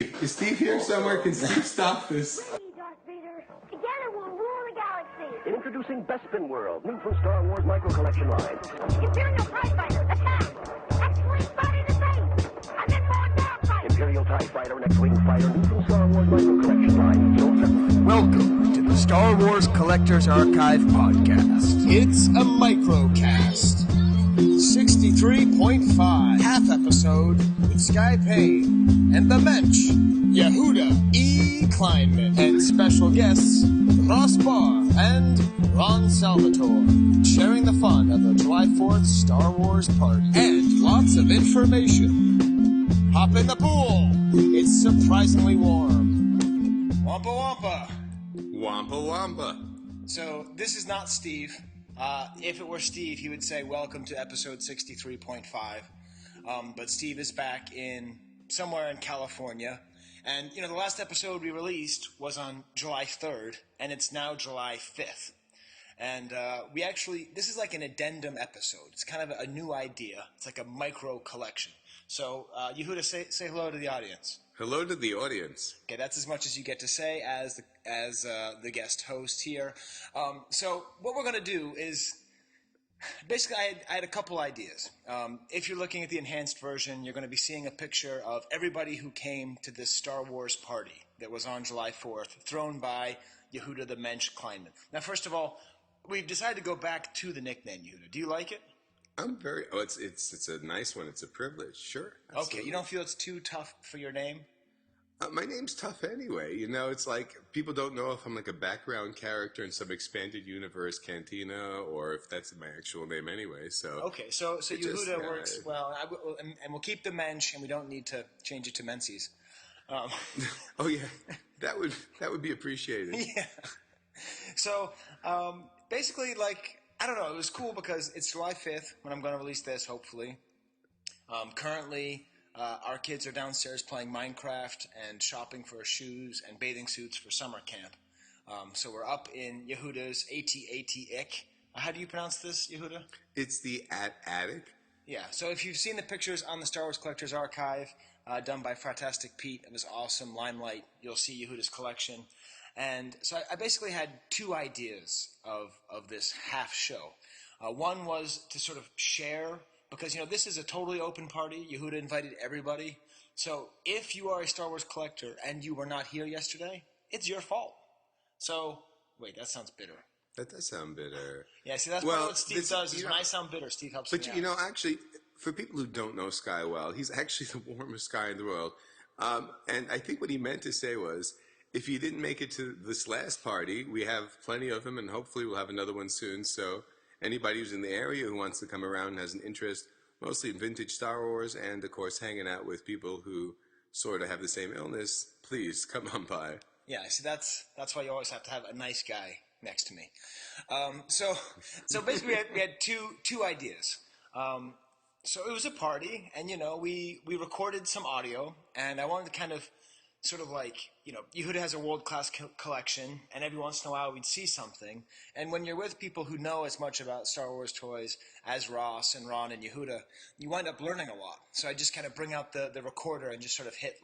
Is Steve here somewhere? Can Steve stop this? Darth Vader. Together we'll rule the galaxy. Introducing Bespin World, new from Star Wars Micro Collection line. Imperial TIE Fighter, attack! X-Wing spotted in base! And then more starfighter! Imperial TIE Fighter and X-Wing Fighter, new from Star Wars Micro Collection line. Sold separately. Welcome to the Star Wars Collectors Archive podcast. It's a microcast. 63.5. Half episode with Sky Payne and the Mensch, Yehuda E. Kleinman, and special guests Ross Barr and Ron Salvatore, sharing the fun of the July 4th Star Wars party and lots of information. Hop in the pool. It's surprisingly warm. Wampa Wampa. Wampa Wampa. So, this is not Steve. If it were Steve, he would say, welcome to episode 63.5. But Steve is back somewhere in California. And, the last episode we released was on July 3rd, and it's now July 5th. And this is like an addendum episode. It's kind of a new idea. It's like a micro collection. So, Yehuda, say hello to the audience. Hello to the audience. Okay, that's as much as you get to say as the guest host here. So what we're going to do is, basically I had a couple ideas. If you're looking at the enhanced version, you're going to be seeing a picture of everybody who came to this Star Wars party that was on July 4th, thrown by Yehuda the Mensch Kleinman. Now, first of all, we've decided to go back to the nickname Yehuda. Do you like it? It's a nice one. It's a privilege. Sure. Absolutely. Okay, you don't feel it's too tough for your name? My name's tough anyway. It's like people don't know if I'm like a background character in some expanded universe cantina or if that's my actual name anyway. So okay, so Yehuda works well, and we'll keep the Mensch, and we don't need to change it to Menzies. Oh yeah, that would be appreciated. Yeah. So basically, I don't know. It was cool because it's July 5th when I'm going to release this, hopefully. Currently, our kids are downstairs playing Minecraft and shopping for shoes and bathing suits for summer camp. So we're up in Yehuda's AT-AT-IC. How do you pronounce this, Yehuda? It's the attic. Yeah. So if you've seen the pictures on the Star Wars Collectors Archive done by Fratastic Pete of his awesome Limelight, you'll see Yehuda's collection. And so I basically had two ideas of this half show. One was to sort of share, because, this is a totally open party. Yehuda invited everybody. So if you are a Star Wars collector and you were not here yesterday, it's your fault. So, wait, that sounds bitter. That does sound bitter. Yeah, see, that's what Steve does. Is when I sound bitter, Steve helps me out. But, actually, for people who don't know Sky well, he's actually the warmest guy in the world. And I think what he meant to say was, if you didn't make it to this last party, we have plenty of them, and hopefully we'll have another one soon. So anybody who's in the area who wants to come around and has an interest, mostly in vintage Star Wars, and, of course, hanging out with people who sort of have the same illness, please come on by. Yeah, see, that's why you always have to have a nice guy next to me. So basically we had two ideas. So it was a party, and, we recorded some audio, and I wanted to kind of sort of Yehuda has a world-class collection, and every once in a while we'd see something. And when you're with people who know as much about Star Wars toys as Ross and Ron and Yehuda, you wind up learning a lot. So I just kind of bring out the recorder and just sort of hit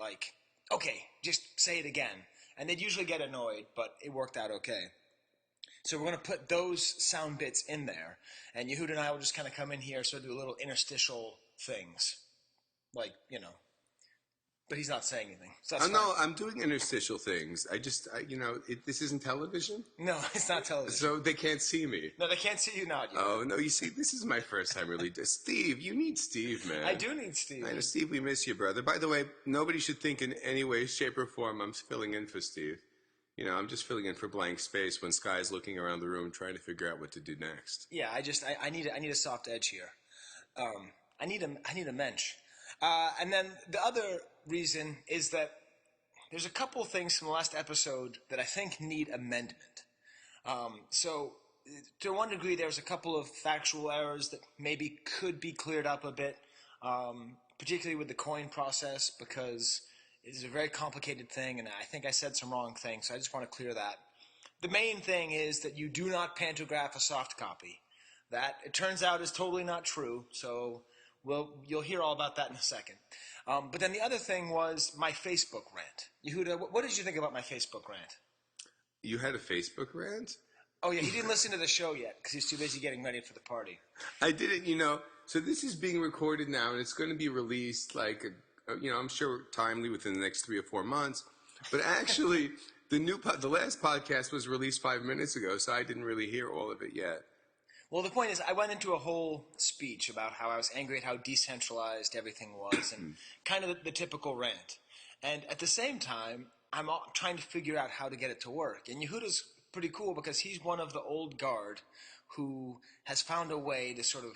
okay, just say it again. And they'd usually get annoyed, but it worked out okay. So we're going to put those sound bits in there, and Yehuda and I will just kind of come in here, sort of do a little interstitial things, But he's not saying anything. So that's no, I'm doing interstitial things. This isn't television? No, it's not television. So they can't see me. No, they can't see you now. Oh, no, you see, this is my first time really. Steve, you need Steve, man. I do need Steve. I know, Steve, we miss you, brother. By the way, nobody should think in any way, shape, or form I'm filling in for Steve. I'm just filling in for blank space when Sky's looking around the room trying to figure out what to do next. Yeah, I need a soft edge here. I need a mensch. And then the other reason is that there's a couple things from the last episode that I think need amendment. So to one degree, there's a couple of factual errors that maybe could be cleared up a bit, particularly with the coin process, because it's a very complicated thing, and I think I said some wrong things, so I just want to clear that. The main thing is that you do not pantograph a soft copy. That, it turns out, is totally not true, so Well, you'll hear all about that in a second. But then the other thing was my Facebook rant. Yehuda, what did you think about my Facebook rant? You had a Facebook rant? Oh yeah, he didn't listen to the show yet because he's too busy getting ready for the party. I didn't, So this is being recorded now, and it's going to be released I'm sure timely within the next 3 or 4 months. But actually, the last podcast was released 5 minutes ago, so I didn't really hear all of it yet. Well, the point is, I went into a whole speech about how I was angry at how decentralized everything was, and kind of the typical rant. And at the same time, I'm trying to figure out how to get it to work. And Yehuda's pretty cool because he's one of the old guard who has found a way to sort of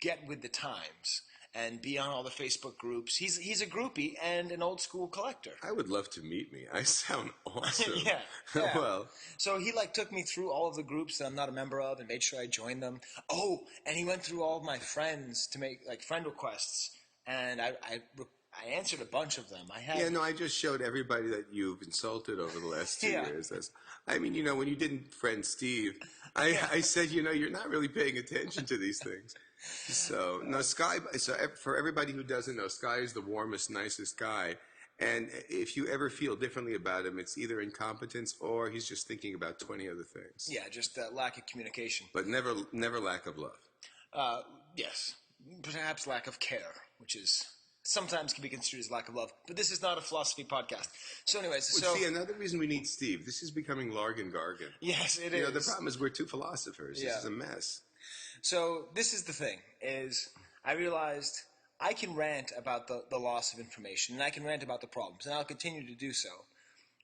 get with the times and be on all the Facebook groups. He's a groupie and an old school collector. I would love to meet me. I sound awesome. Yeah. Well, so he took me through all of the groups that I'm not a member of and made sure I joined them. Oh, and he went through all of my friends to make friend requests, and I answered a bunch of them. I just showed everybody that you've insulted over the last 2 Yeah. years. When you didn't friend Steve, I said, you're not really paying attention to these things. So, no, Sky, for everybody who doesn't know, Sky is the warmest, nicest guy. And if you ever feel differently about him, it's either incompetence or he's just thinking about 20 other things. Yeah, just lack of communication. But never lack of love. Yes, perhaps lack of care, which is sometimes can be construed as lack of love. But this is not a philosophy podcast. So anyways, See, another reason we need Steve, this is becoming Largan Gargan. Yes, it is. The problem is we're two philosophers. Yeah. This is a mess. So this is the thing, is I realized I can rant about the loss of information, and I can rant about the problems, and I'll continue to do so.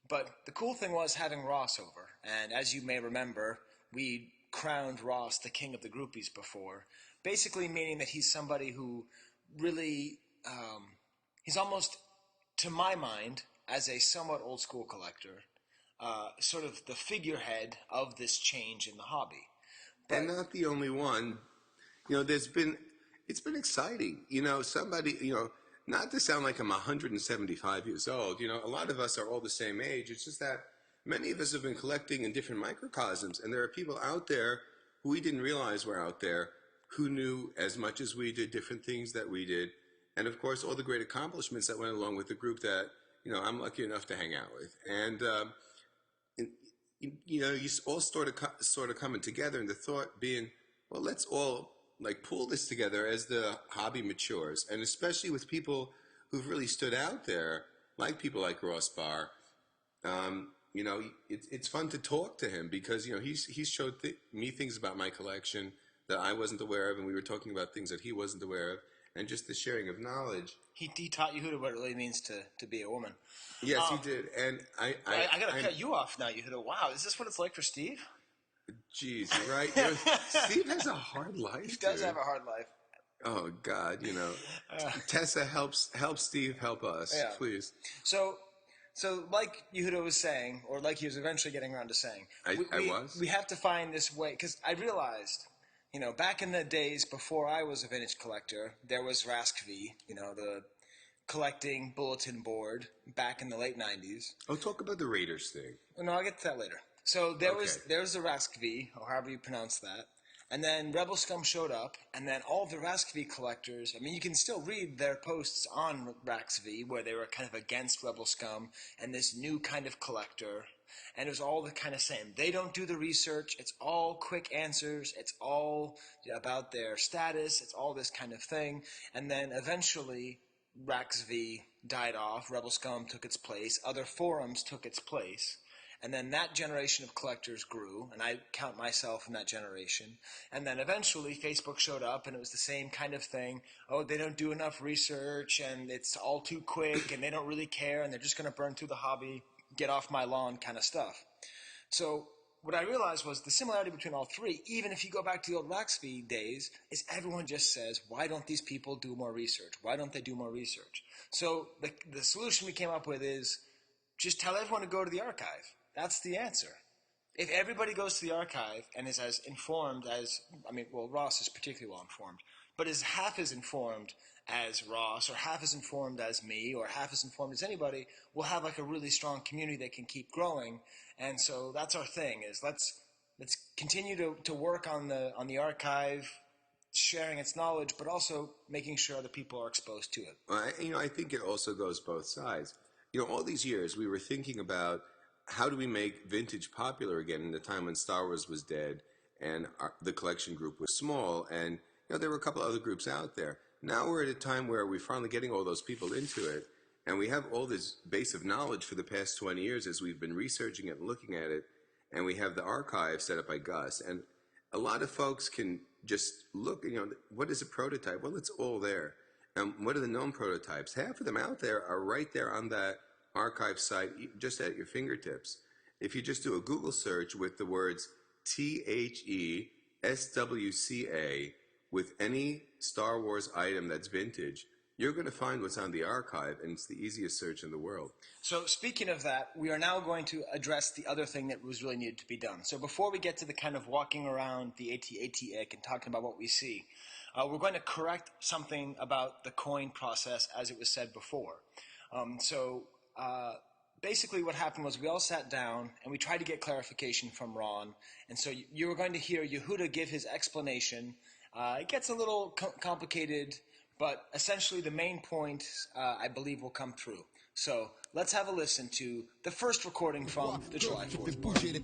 But the cool thing was having Ross over, and as you may remember, we crowned Ross the king of the groupies before, basically meaning that he's somebody who really, he's almost, to my mind, as a somewhat old school collector, sort of the figurehead of this change in the hobby. And not the only one. It's been exciting. Not to sound like I'm 175 years old. A lot of us are all the same age. It's just that many of us have been collecting in different microcosms, and there are people out there who we didn't realize were out there who knew as much as we did, different things that we did, and of course all the great accomplishments that went along with the group that I'm lucky enough to hang out with. And you all sort of coming together, and the thought being, well, let's all pull this together as the hobby matures, and especially with people who've really stood out there, like people like Ross Barr. It's fun to talk to him because he's showed me things about my collection that I wasn't aware of, and we were talking about things that he wasn't aware of, and just the sharing of knowledge. He taught Yehuda what it really means to be a woman. Yes, he did, and I gotta cut you off now, Yehuda. Wow, is this what it's like for Steve? Jeez, right? Steve has a hard life. He does have a hard life. Oh God, Tessa helps Steve help us, Yeah. please. So like Yehuda was saying, or like he was eventually getting around to saying, we have to find this way, because I realized, back in the days before I was a vintage collector, there was RASCV, the collecting bulletin board back in the late 90s. Oh, talk about the Raiders thing. No, I'll get to that later. So there was the RASCV, or however you pronounce that. And then Rebel Scum showed up, and then all of the RASCV collectors, you can still read their posts on RASCV where they were kind of against Rebel Scum and this new kind of collector. And it was all the kind of same. They don't do the research. It's all quick answers. It's all about their status. It's all this kind of thing. And then eventually RASCV died off. Rebel Scum took its place. Other forums took its place. And then that generation of collectors grew, and I count myself in that generation. And then eventually Facebook showed up, and it was the same kind of thing. Oh, they don't do enough research, and it's all too quick, and they don't really care, and they're just going to burn through the hobby, get off my lawn kind of stuff. So what I realized was the similarity between all three, even if you go back to the old RASCV days, is everyone just says, why don't these people do more research? Why don't they do more research? So the solution we came up with is just tell everyone to go to the archive. That's the answer. If everybody goes to the archive and is as informed as, Ross is particularly well informed, but is half as informed as Ross, or half as informed as me, or half as informed as anybody, we'll have a really strong community that can keep growing. And so that's our thing, is let's continue to work on the archive sharing its knowledge, but also making sure other people are exposed to it. I think it also goes both sides. All these years we were thinking about how do we make vintage popular again in the time when Star Wars was dead and the collection group was small, and there were a couple other groups out there. Now we're at a time where we're finally getting all those people into it, and we have all this base of knowledge for the past 20 years as we've been researching it and looking at it, and we have the archive set up by Gus, and a lot of folks can just look, what is a prototype? Well, it's all there. What are the known prototypes? Half of them out there are right there on that archive site, just at your fingertips. If you just do a Google search with the words SWCA with any Star Wars item that's vintage, you're going to find what's on the archive, and it's the easiest search in the world. So speaking of that, we are now going to address the other thing that was really needed to be done. So before we get to the kind of walking around the AT-AT and talking about what we see, we're going to correct something about the coin process as it was said before. Basically what happened was we all sat down and we tried to get clarification from Ron. And so you were going to hear Yehuda give his explanation. It gets a little complicated, but essentially the main point, I believe, will come through. So let's have a listen to the first recording from the July 4th party.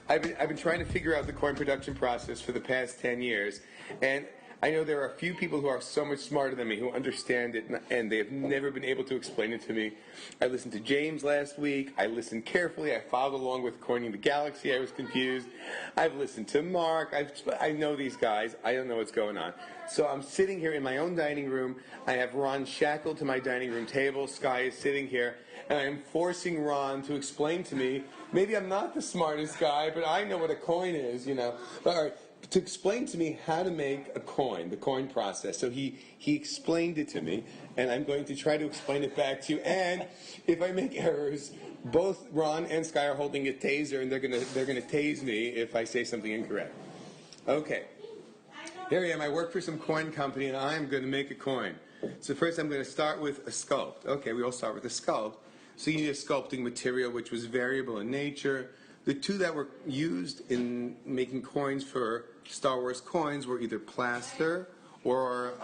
I've been trying to figure out the coin production process for the past 10 years, and I know there are a few people who are so much smarter than me who understand it, and they have never been able to explain it to me. I listened to James last week. I listened carefully. I followed along with Coining the Galaxy. I was confused. I've listened to Mark. I know these guys. I don't know what's going on. So I'm sitting here in my own dining room. I have Ron shackled to my dining room table. Sky is sitting here, and I am forcing Ron to explain to me. Maybe I'm not the smartest guy, but I know what a coin is, But, all right, to explain to me how to make a coin, the coin process. So he explained it to me, and I'm going to try to explain it back to you. And if I make errors, both Ron and Sky are holding a taser, and they're gonna tase me if I say something incorrect. Okay. Here I am. I work for some coin company, and I'm going to make a coin. So first I'm going to start with a sculpt. Okay, we all start with a sculpt. So you need a sculpting material which was variable in nature. The two that were used in making coins for Star Wars coins were either plaster or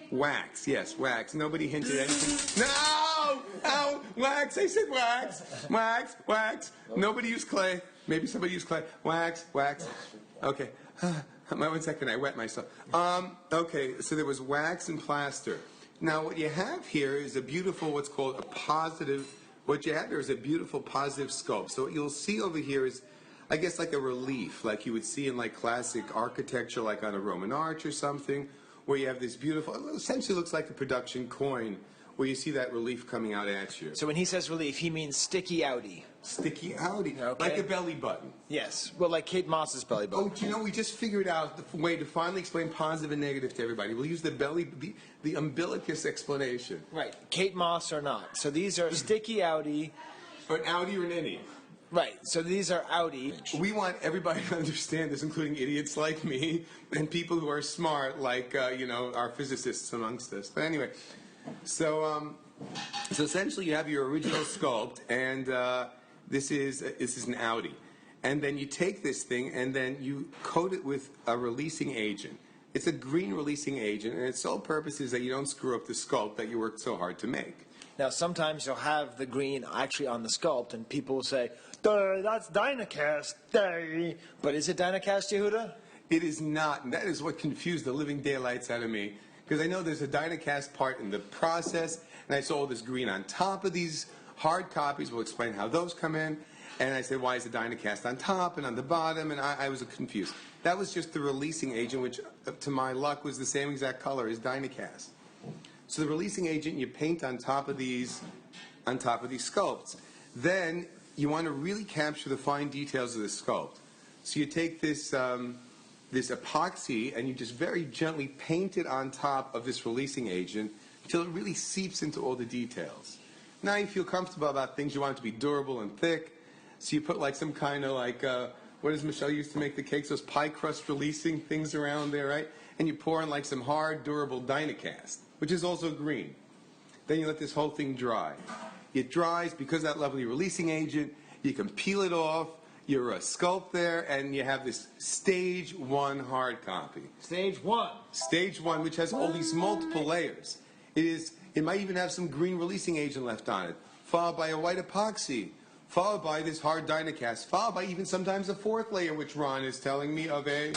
wax. Yes, wax. Nobody hinted anything. No! Ow! Wax! I said wax! Wax! Wax! Nobody used clay. Maybe somebody used clay. Wax! Wax. Okay. 1 second, I wet myself. Okay, so there was wax and plaster. Now what you have here is a beautiful, what's called a positive, what you have here is a beautiful positive sculpt. So what you'll see over here is, I guess, like a relief, like you would see in like classic architecture, like on a Roman arch or something, where you have this beautiful, it essentially looks like a production coin, where you see that relief coming out at you. So when he says relief, he means sticky outy. Sticky outy, Okay. like a belly button. Yes, well, like Kate Moss's belly button. Oh, do you know, we just figured out the way to finally explain positive and negative to everybody. We'll use the umbilicus explanation. Right, Kate Moss or not. So these are sticky outy. Or an outie or an innie. Right, so these are outy. We want everybody to understand this, including idiots like me and people who are smart, like, our physicists amongst us. But anyway, so essentially you have your original sculpt, and this is an outie. And then you take this thing and then you coat it with a releasing agent. It's a green releasing agent, and its sole purpose is that you don't screw up the sculpt that you worked so hard to make. Now, sometimes you'll have the green actually on the sculpt, and people will say, that's Dynacast. But is it Dynacast, Yehuda? It is not, and that is what confused the living daylights out of me. Because I know there's a Dynacast part in the process, and I saw all this green on top of these hard copies. We'll explain how those come in. And I said, why is the Dynacast on top and on the bottom? And I was confused. That was just the releasing agent, which, to my luck, was the same exact color as Dynacast. So the releasing agent you paint on top of these sculpts. Then you want to really capture the fine details of the sculpt. So you take this this epoxy and you just very gently paint it on top of this releasing agent until it really seeps into all the details. Now you feel comfortable about things. You want it to be durable and thick. So you put like some kind of like, what does Michelle used to make the cakes? Those pie crust releasing things around there, right? And you pour in like some hard, durable Dynacast, which is also green. Then you let this whole thing dry. It dries because of that lovely releasing agent. You can peel it off. You're a sculpt there, and you have this stage 1 hard copy. Stage 1. Stage 1, which has all these multiple layers. It might even have some green releasing agent left on it, followed by a white epoxy, followed by this hard Dynacast, followed by even sometimes a 4th layer, which Ron is telling me of a.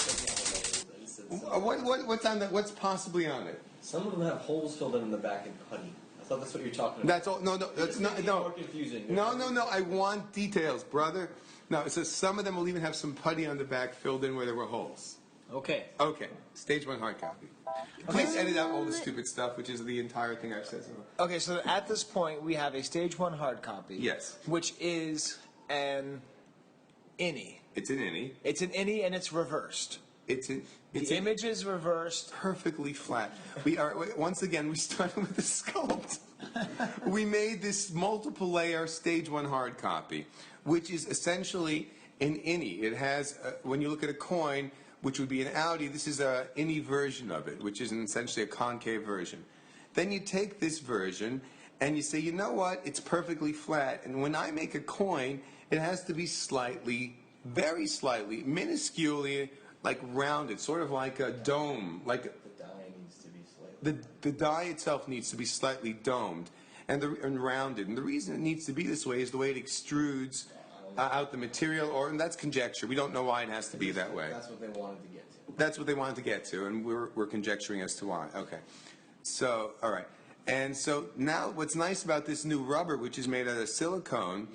What's on that? What's possibly on it? Some of them have holes filled in the back and putty. I thought that's what you're talking about. That's all. No, that's not. No. More confusing. No. I want details, brother. No, it says some of them will even have some putty on the back filled in where there were holes. Okay. Okay, stage 1 hard copy. Please edit out all the stupid stuff, which is the entire thing I've said so far. Okay, so at this point, we have a stage 1 hard copy. Yes. Which is an innie. It's an innie. It's an innie, and it's reversed. The image is reversed. Perfectly flat. We are, once again, we started with the sculpt. We made this multiple layer stage 1 hard copy, which is essentially an innie. It has, when you look at a coin, which would be an Audi, this is a innie version of it, which is essentially a concave version. Then you take this version and you say, you know what, it's perfectly flat, and when I make a coin, it has to be slightly, very slightly, minusculely, like rounded, sort of like a dome, like The die needs to be slightly. the die itself needs to be slightly domed and rounded. And the reason it needs to be this way is the way it extrudes out the material, and that's conjecture. We don't know why it has to be that way. That's what they wanted to get to. That's what they wanted to get to, and we're conjecturing as to why. Okay. So, all right. And so now what's nice about this new rubber, which is made out of silicone,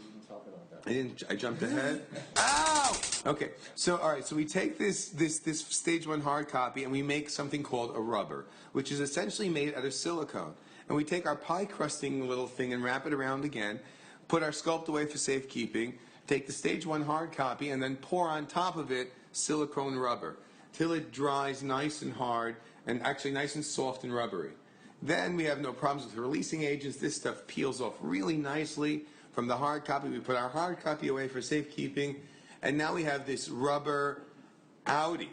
I jumped ahead. Ow! Okay, so all right, so we take this stage 1 hard copy and we make something called a rubber, which is essentially made out of silicone. And we take our pie crusting little thing and wrap it around again, put our sculpt away for safekeeping, take the stage 1 hard copy, and then pour on top of it silicone rubber till it dries nice and hard and actually nice and soft and rubbery. Then we have no problems with releasing agents. This stuff peels off really nicely. From the hard copy, we put our hard copy away for safekeeping, and now we have this rubber Audi,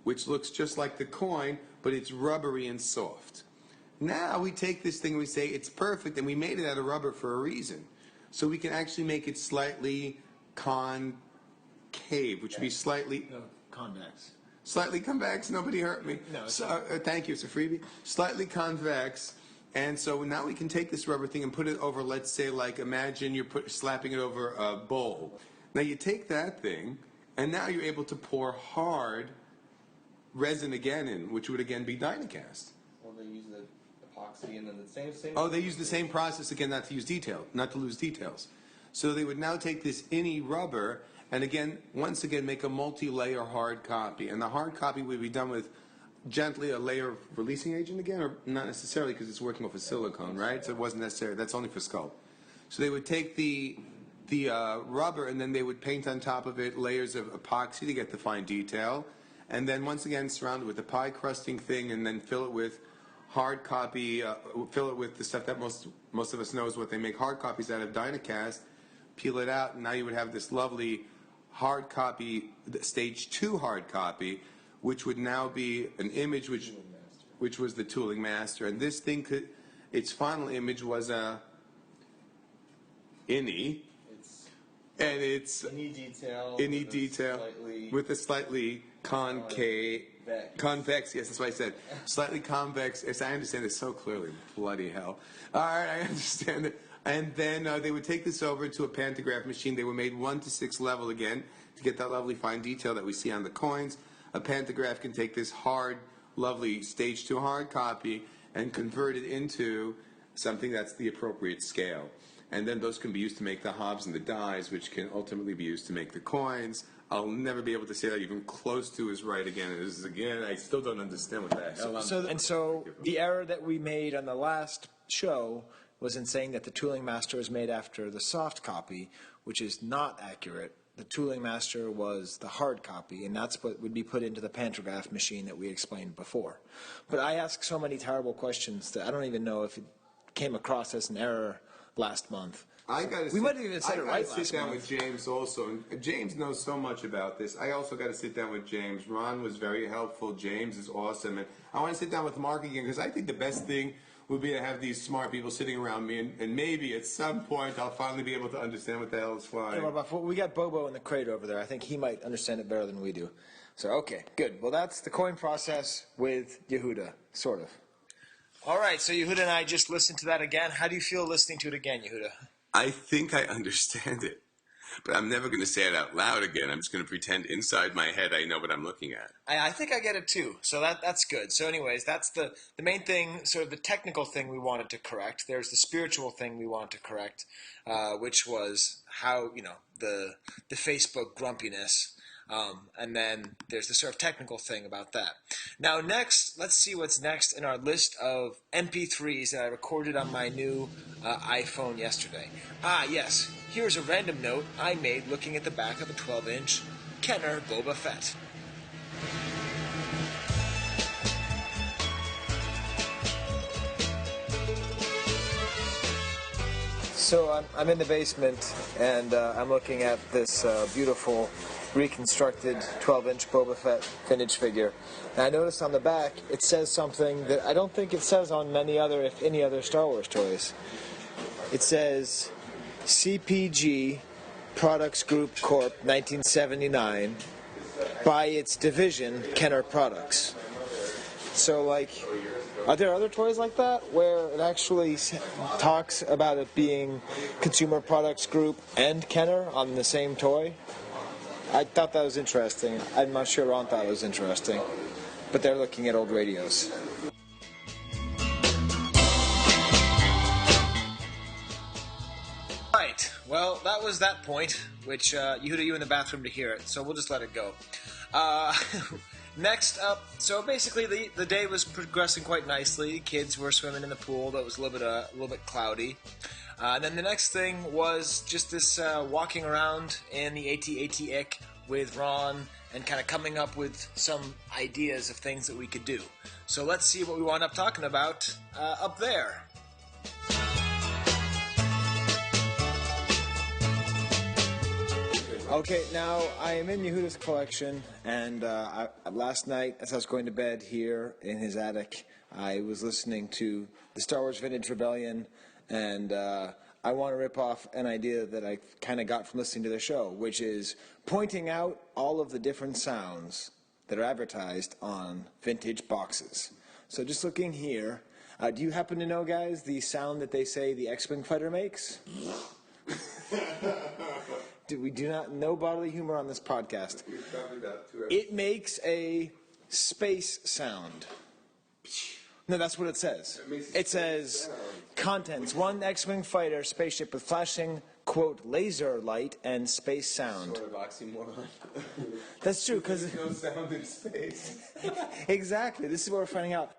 which looks just like the coin, but it's rubbery and soft. Now we take this thing and we say it's perfect, and we made it out of rubber for a reason. So we can actually make it slightly concave, which would be slightly... No, convex. Slightly convex, nobody hurt me. No, so, thank you, it's a freebie. Slightly convex. And so now we can take this rubber thing and put it over, let's say, like, imagine you're slapping it over a bowl. Now you take that thing, and now you're able to pour hard resin again in, which would again be Dynacast. Well, they use the epoxy and then the same. Oh, they use the same process again, not to lose details. So they would now take this innie rubber and again, once again, make a multi-layer hard copy. And the hard copy would be done with gently a layer of releasing agent again, or not necessarily because it's working off of silicone, right? So it wasn't necessary. That's only for sculpt. So they would take the rubber and then they would paint on top of it layers of epoxy to get the fine detail. And then once again, surround it with the pie crusting thing and then fill it with hard copy, fill it with the stuff that most of us knows what they make hard copies out of, Dynacast, peel it out, and now you would have this lovely hard copy, stage 2 hard copy, which would now be an image which was the tooling master. And this thing its final image was a innie. And it's Innie detail with a slightly convex, yes, that's what I said. Slightly convex, yes, I understand it so clearly, bloody hell. All right, I understand it. And then they would take this over to a pantograph machine. They were made 1 to 6 level again to get that lovely fine detail that we see on the coins. A pantograph can take this hard, lovely stage 2 hard copy and convert it into something that's the appropriate scale. And then those can be used to make the hobs and the dies, which can ultimately be used to make the coins. I'll never be able to say that even close to is right again. And this is again, I still don't understand what the hell So the error that we made on the last show was in saying that the tooling master is made after the soft copy, which is not accurate. The tooling master was the hard copy, and that's what would be put into the pantograph machine that we explained before. But I asked so many terrible questions that I don't even know if it came across as an error last month. We might have even said it right last month. I got to sit down with James also. And James knows so much about this. I also got to sit down with James. Ron was very helpful. James is awesome. And I want to sit down with Mark again because I think the best thing would be to have these smart people sitting around me, and maybe at some point I'll finally be able to understand what the hell is flying. Hey, well, we got Bobo in the crate over there. I think he might understand it better than we do. So, okay, good. Well, that's the coin process with Yehuda, sort of. All right, so Yehuda and I just listened to that again. How do you feel listening to it again, Yehuda? I think I understand it, but I'm never going to say it out loud again. I'm just going to pretend inside my head I know what I'm looking at. I think I get it too, so that's good. So anyways, that's the main thing, sort of the technical thing we wanted to correct. There's the spiritual thing we wanted to correct, which was how, the Facebook grumpiness. And then there's the sort of technical thing about that. Now next, let's see what's next in our list of MP3s that I recorded on my new iPhone yesterday. Ah, yes. Here's a random note I made looking at the back of a 12-inch Kenner Boba Fett. So I'm in the basement, and I'm looking at this beautiful reconstructed 12-inch Boba Fett vintage figure. And I noticed on the back it says something that I don't think it says on many other, if any other, Star Wars toys. It says CPG Products Group Corp. 1979 by its division Kenner Products. So, like, are there other toys like that where it actually talks about it being Consumer Products Group and Kenner on the same toy? I thought that was interesting. I'm not sure Ron thought it was interesting. But they're looking at old radios. Right. Well, that was that point, which Yehuda, you in the bathroom to hear it, so we'll just let it go. Next up, so basically the day was progressing quite nicely. Kids were swimming in the pool. That was a little bit cloudy. Then the next thing was just this walking around in the AT-AT-IC with Ron and kind of coming up with some ideas of things that we could do. So let's see what we wound up talking about up there. Okay, now I am in Yehuda's collection, and last night as I was going to bed here in his attic, I was listening to the Star Wars Vintage Rebellion, and I want to rip off an idea that I kind of got from listening to the show, which is pointing out all of the different sounds that are advertised on vintage boxes. So just looking here, do you happen to know, guys, the sound that they say the X-Wing fighter makes? We do not know bodily humor on this podcast. It makes a space sound. No, that's what it says. It says, contents, 1 X-Wing fighter spaceship with flashing, quote, laser light and space sound. Sort of oxymoron. That's true, because... no sound in space. Exactly. This is what we're finding out.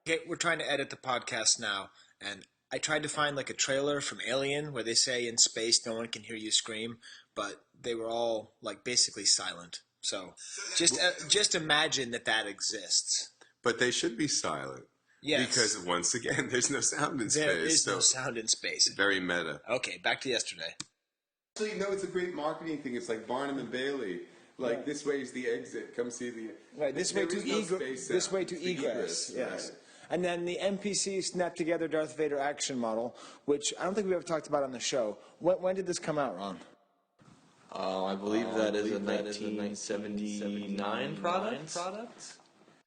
Okay, we're trying to edit the podcast now, and I tried to find like a trailer from Alien where they say in space no one can hear you scream, but they were all like basically silent. So just imagine that exists. But they should be silent. Yes. Because once again, there's no sound in space. There is no sound in space. Very meta. Okay, back to yesterday. Actually, no, it's a great marketing thing. It's like Barnum and Bailey. Like, this way is the exit. Come see the... Right, this way to egress. Yes. Right. And then the MPC Snap Together Darth Vader action model, which I don't think we ever talked about on the show. When did this come out, Ron? I believe that is a 1979 product.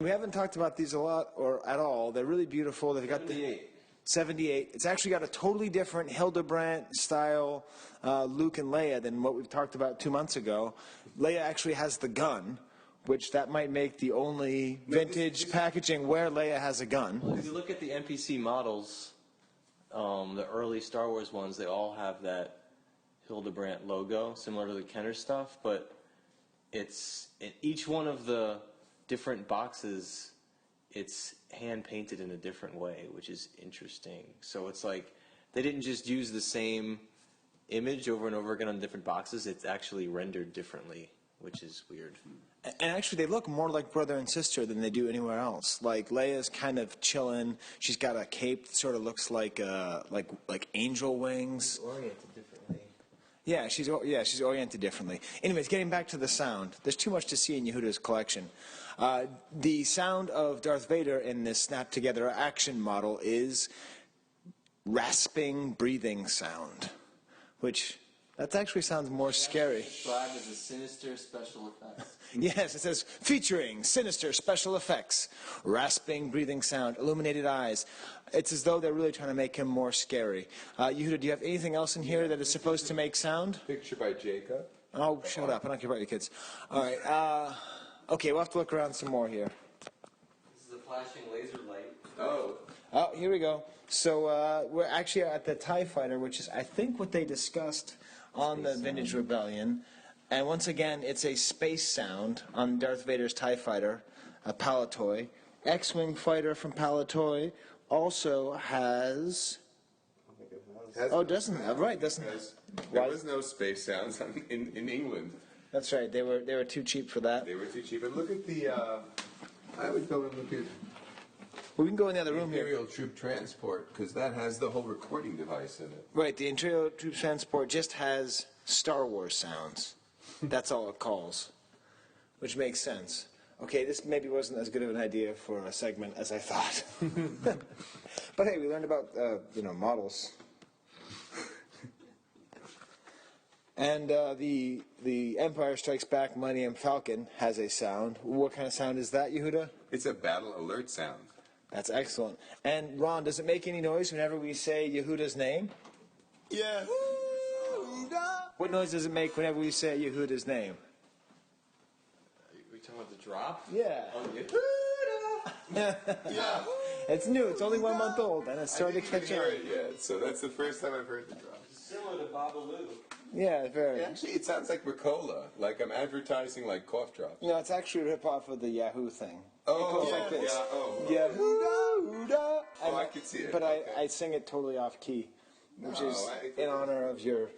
We haven't talked about these a lot or at all. They're really beautiful. They've got the 78. It's actually got a totally different Hildebrandt style Luke and Leia than what we've talked about 2 months ago. Leia actually has the gun, which that might make the only vintage packaging where Leia has a gun. Well, if you look at the NPC models, the early Star Wars ones, they all have that Hildebrandt logo, similar to the Kenner stuff, but it's in each one of the different boxes, it's hand painted in a different way, which is interesting. So it's like they didn't just use the same image over and over again on different boxes, it's actually rendered differently, which is weird. And actually, they look more like brother and sister than they do anywhere else. Like Leia's kind of chilling. She's got a cape that sort of looks like angel wings. It's oriented differently. Yeah, she's oriented differently. Anyways, getting back to the sound, there's too much to see in Yehuda's collection. The sound of Darth Vader in this snap together action model is rasping breathing sound, which that actually sounds more scary. Described as a sinister special effects. Yes, it says featuring sinister special effects, rasping breathing sound, illuminated eyes. It's as though they're really trying to make him more scary. Yehuda, do you have anything else in here that is supposed to make sound? Picture by Jacob. Oh, shut up. I don't care about your kids. All right. Okay, we'll have to look around some more here. This is a flashing laser light. Oh, here we go. So we're actually at the TIE Fighter, which is, I think, what they discussed on the Vintage Rebellion. And once again, it's a space sound on Darth Vader's TIE Fighter, a Palatoy. X-Wing fighter from Palatoy also has... doesn't There was no space sounds in England. That's right. They were too cheap for that. They were too cheap. And look at the. I would go and look at We can go in the other room here. Imperial Troop Transport because that has the whole recording device in it. Right. The Imperial Troop Transport just has Star Wars sounds. That's all it calls, which makes sense. Okay, this maybe wasn't as good of an idea for a segment as I thought. But hey, we learned about models. And the Empire Strikes Back Millennium Falcon has a sound. What kind of sound is that, Yehuda? It's a battle alert sound. That's excellent. And Ron, does it make any noise whenever we say Yehuda's name? Yeah. What noise does it make whenever we say Yehuda's name? Are we talking about the drop? Yeah. Oh, yeah. Yeah. It's new. It's only 1 month old, and it's starting to I didn't catch even on. hear it yet, so that's the first time I've heard the drop. Similar to Babalu. Yeah, very. Actually, it sounds like Ricola, like I'm advertising like cough drops. No, it's actually a rip-off of the Yahoo thing. Oh, goes like this. yeah, oh. Yehuda. Oh, I can see it. But Okay. I sing it totally off key, which No, is I- in honor of your...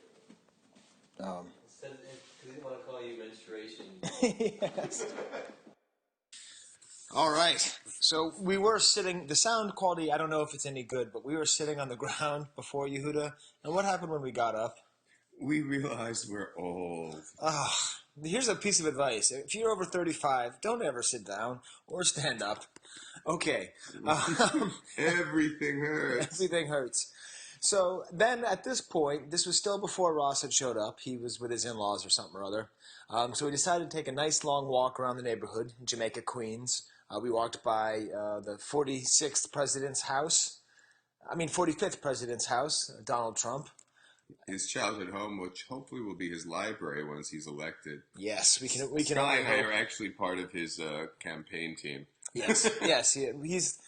Because he didn't want to call you menstruation. Yes. All right. So we were sitting, the sound quality, I don't know if it's any good, but we were sitting on the ground before Yehuda. And what happened when we got up? We realized we're old. Here's a piece of advice. If you're over 35, don't ever sit down or stand up. Okay. Everything hurts. Everything hurts. So then at this point, this was still before Ross had showed up. He was with his in-laws or something or other. So we decided to take a nice long walk around the neighborhood in Jamaica, Queens. We walked by the 45th president's house, Donald Trump. His childhood home, which hopefully will be his library once he's elected. Yes, we can Sky only and I hope. are actually part of his campaign team. Yes, yes, he's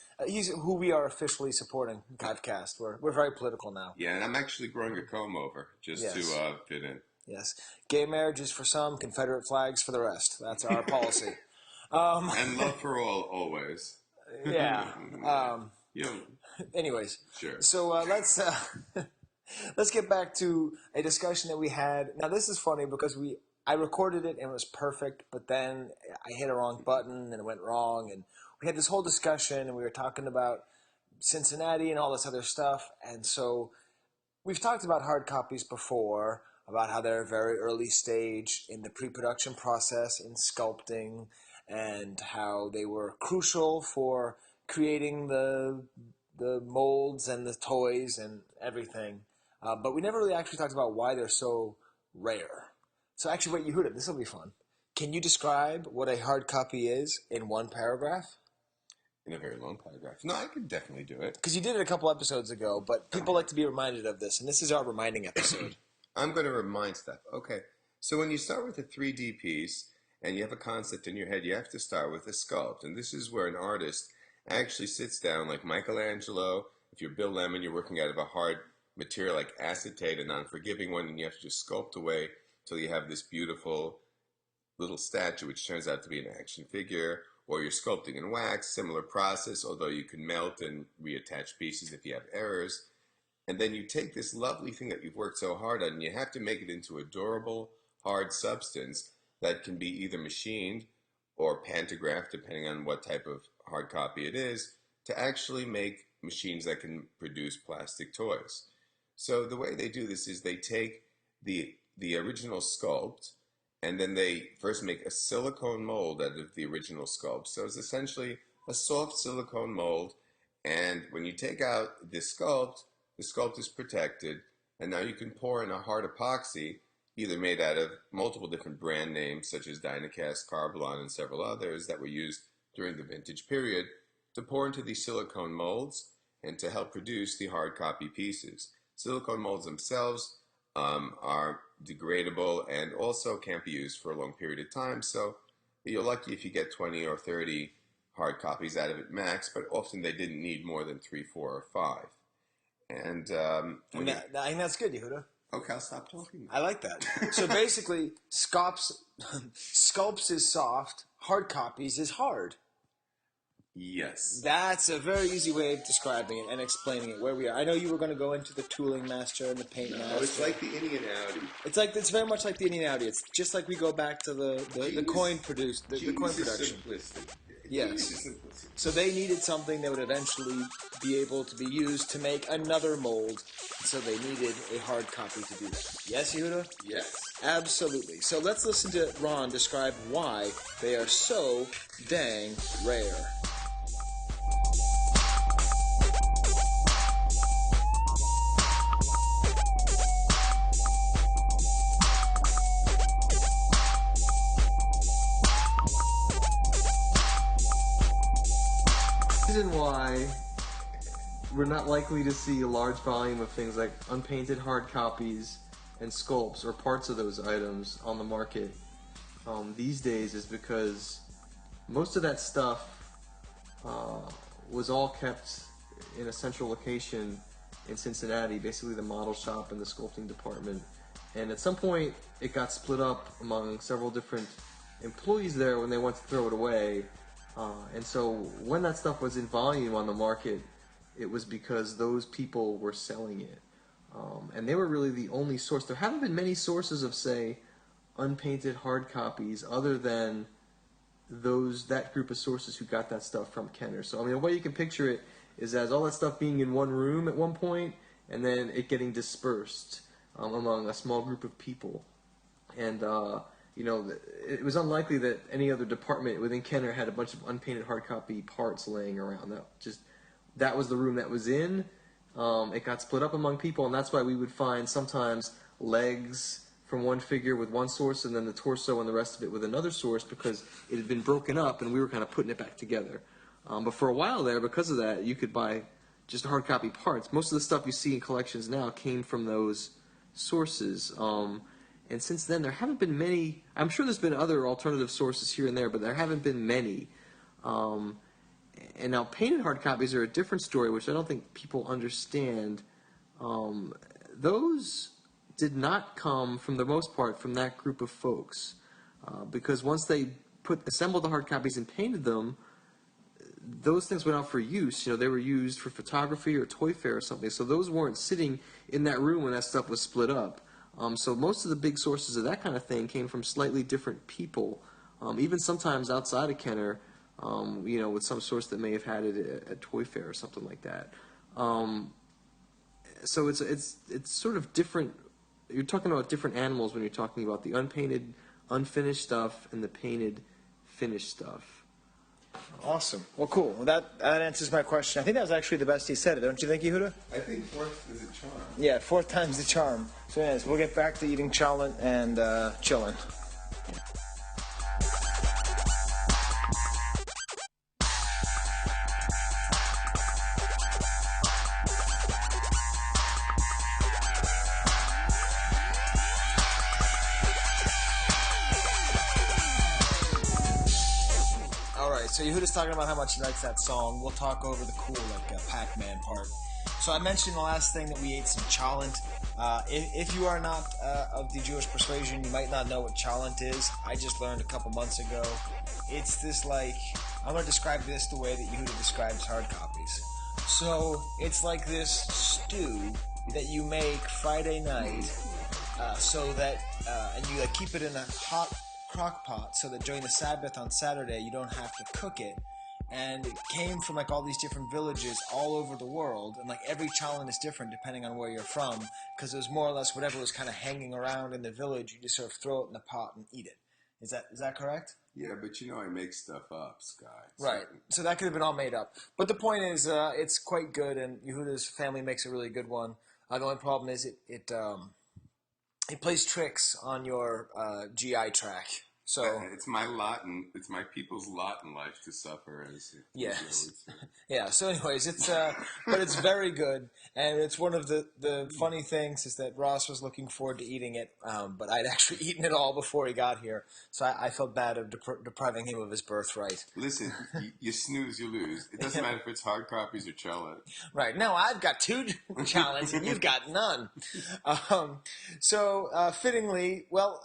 who we are officially supporting. Godcast. We're very political now. Yeah, and I'm actually growing a comb over just Yes. to fit in. Yes, gay marriage is for some, Confederate flags for the rest. That's our policy. And love for all, always. Yeah. Anyways, Sure. So let's get back to a discussion that we had. Now this is funny because I recorded it and it was perfect, but then I hit a wrong button and it went wrong, and we had this whole discussion and we were talking about Cincinnati and all this other stuff. And so we've talked about hard copies before, about how they're a very early stage in the pre-production process in sculpting, and how they were crucial for creating the molds and the toys and everything. But we never really actually talked about why they're so rare. So actually, wait, Yehuda, this will be fun. Can you describe what a hard copy is in one paragraph? In a very long paragraph. No, I could definitely do it. Because you did it a couple episodes ago, but people like to be reminded of this, and this is our reminding episode. I'm going to remind stuff. Okay, so when you start with a 3D piece and you have a concept in your head, you have to start with a sculpt. And this is where an artist actually sits down, like Michelangelo. If you're Bill Lemon, you're working out of a hard material like acetate, a non-forgiving one, and you have to just sculpt away till you have this beautiful little statue, which turns out to be an action figure. Or you're sculpting in wax, similar process, although you can melt and reattach pieces if you have errors. And then you take this lovely thing that you've worked so hard on, and you have to make it into a durable, hard substance that can be either machined or pantographed, depending on what type of hard copy it is, to actually make machines that can produce plastic toys. So the way they do this is they take the the original sculpt, and then they first make a silicone mold out of the original sculpt. So it's essentially a soft silicone mold, and when you take out the sculpt is protected, and now you can pour in a hard epoxy, either made out of multiple different brand names such as Dynacast, Carbolon, and several others that were used during the vintage period, to pour into these silicone molds and to help produce the hard copy pieces. Silicone molds themselves are degradable and also can't be used for a long period of time, so you're lucky if you get 20 or 30 hard copies out of it max, but often they didn't need more than 3, 4, or 5. And I think that's good, Yehuda. okay, I'll stop talking. I like that. So basically, sculpts is soft, hard copies is hard. Yes. That's a very easy way of describing it and explaining it where we are. I know you were going to go into the tooling master and the paint master. Oh, it's like the Indian Audi. It's very much like the Indian Audi. It's just like we go back to the coin produced the coin production. Yes. So they needed something that would eventually be able to be used to make another mold. So they needed a hard copy to do that. Yes, Yehuda? Yes. Absolutely. So let's listen to Ron describe why they are so dang rare. Reason why we're not likely to see a large volume of things like unpainted hard copies and sculpts or parts of those items on the market these days is because most of that stuff was all kept in a central location in Cincinnati, basically the model shop and the sculpting department. And at some point it got split up among several different employees there when they went to throw it away. And so when that stuff was in volume on the market, it was because those people were selling it. And they were really the only source. There haven't been many sources of, say, unpainted hard copies other than that group of sources who got that stuff from Kenner. So, I mean, the way you can picture it is as all that stuff being in one room at one point and then it getting dispersed among a small group of people. And, it was unlikely that any other department within Kenner had a bunch of unpainted hard copy parts laying around. That was the room that was in. It got split up among people, and that's why we would find sometimes legs from one figure with one source and then the torso and the rest of it with another source because it had been broken up and we were kind of putting it back together. But for a while there, because of that, you could buy just hard copy parts. Most of the stuff you see in collections now came from those sources. And since then, there haven't been many. I'm sure there's been other alternative sources here and there, but there haven't been many. And now painted hard copies are a different story, which I don't think people understand. Those did not come, from the most part, from that group of folks. Because once they assembled the hard copies and painted them, those things went out for use. They were used for photography or toy fair or something. So those weren't sitting in that room when that stuff was split up. So most of the big sources of that kind of thing came from slightly different people, even sometimes outside of Kenner, with some source that may have had it at Toy Fair or something like that. So it's sort of different. You're talking about different animals when you're talking about the unpainted, unfinished stuff and the painted, finished stuff. Awesome. Well, cool. Well, that answers my question. I think that was actually the best he said it, don't you think, Yehuda? I think fourth is a charm. Yeah, fourth time's the charm. So anyways, we'll get back to eating chalent and chilling. So Yehuda's talking about how much he likes that song. We'll talk over the cool, Pac-Man part. So I mentioned the last thing that we ate some chalent. If you are not of the Jewish persuasion, you might not know what chalent is. I just learned a couple months ago. It's this I'm going to describe this the way that Yehuda describes hard copies. So it's like this stew that you make Friday night, so that and you keep it in a hot crock pot so that during the Sabbath on Saturday you don't have to cook it, and it came from like all these different villages all over the world, and like every chalent is different depending on where you're from, because it was more or less whatever was kind of hanging around in the village, you just sort of throw it in the pot and eat it. Is that correct? Yeah, but you know I make stuff up, Sky. Right. So that could have been all made up. But the point is, it's quite good, and Yehuda's family makes a really good one. The only problem is it plays tricks on your GI track. So It's my lot, and it's my people's lot in life to suffer, as yes, would say. yeah. So anyways, it's but it's very good, and it's one of the funny things is that Ross was looking forward to eating it, but I'd actually eaten it all before he got here, so I felt bad of depriving him of his birthright. Listen, you snooze, you lose. It doesn't matter if it's hard copies or cello. Right. Now I've got 2 challenges and you've got none. Fittingly, well,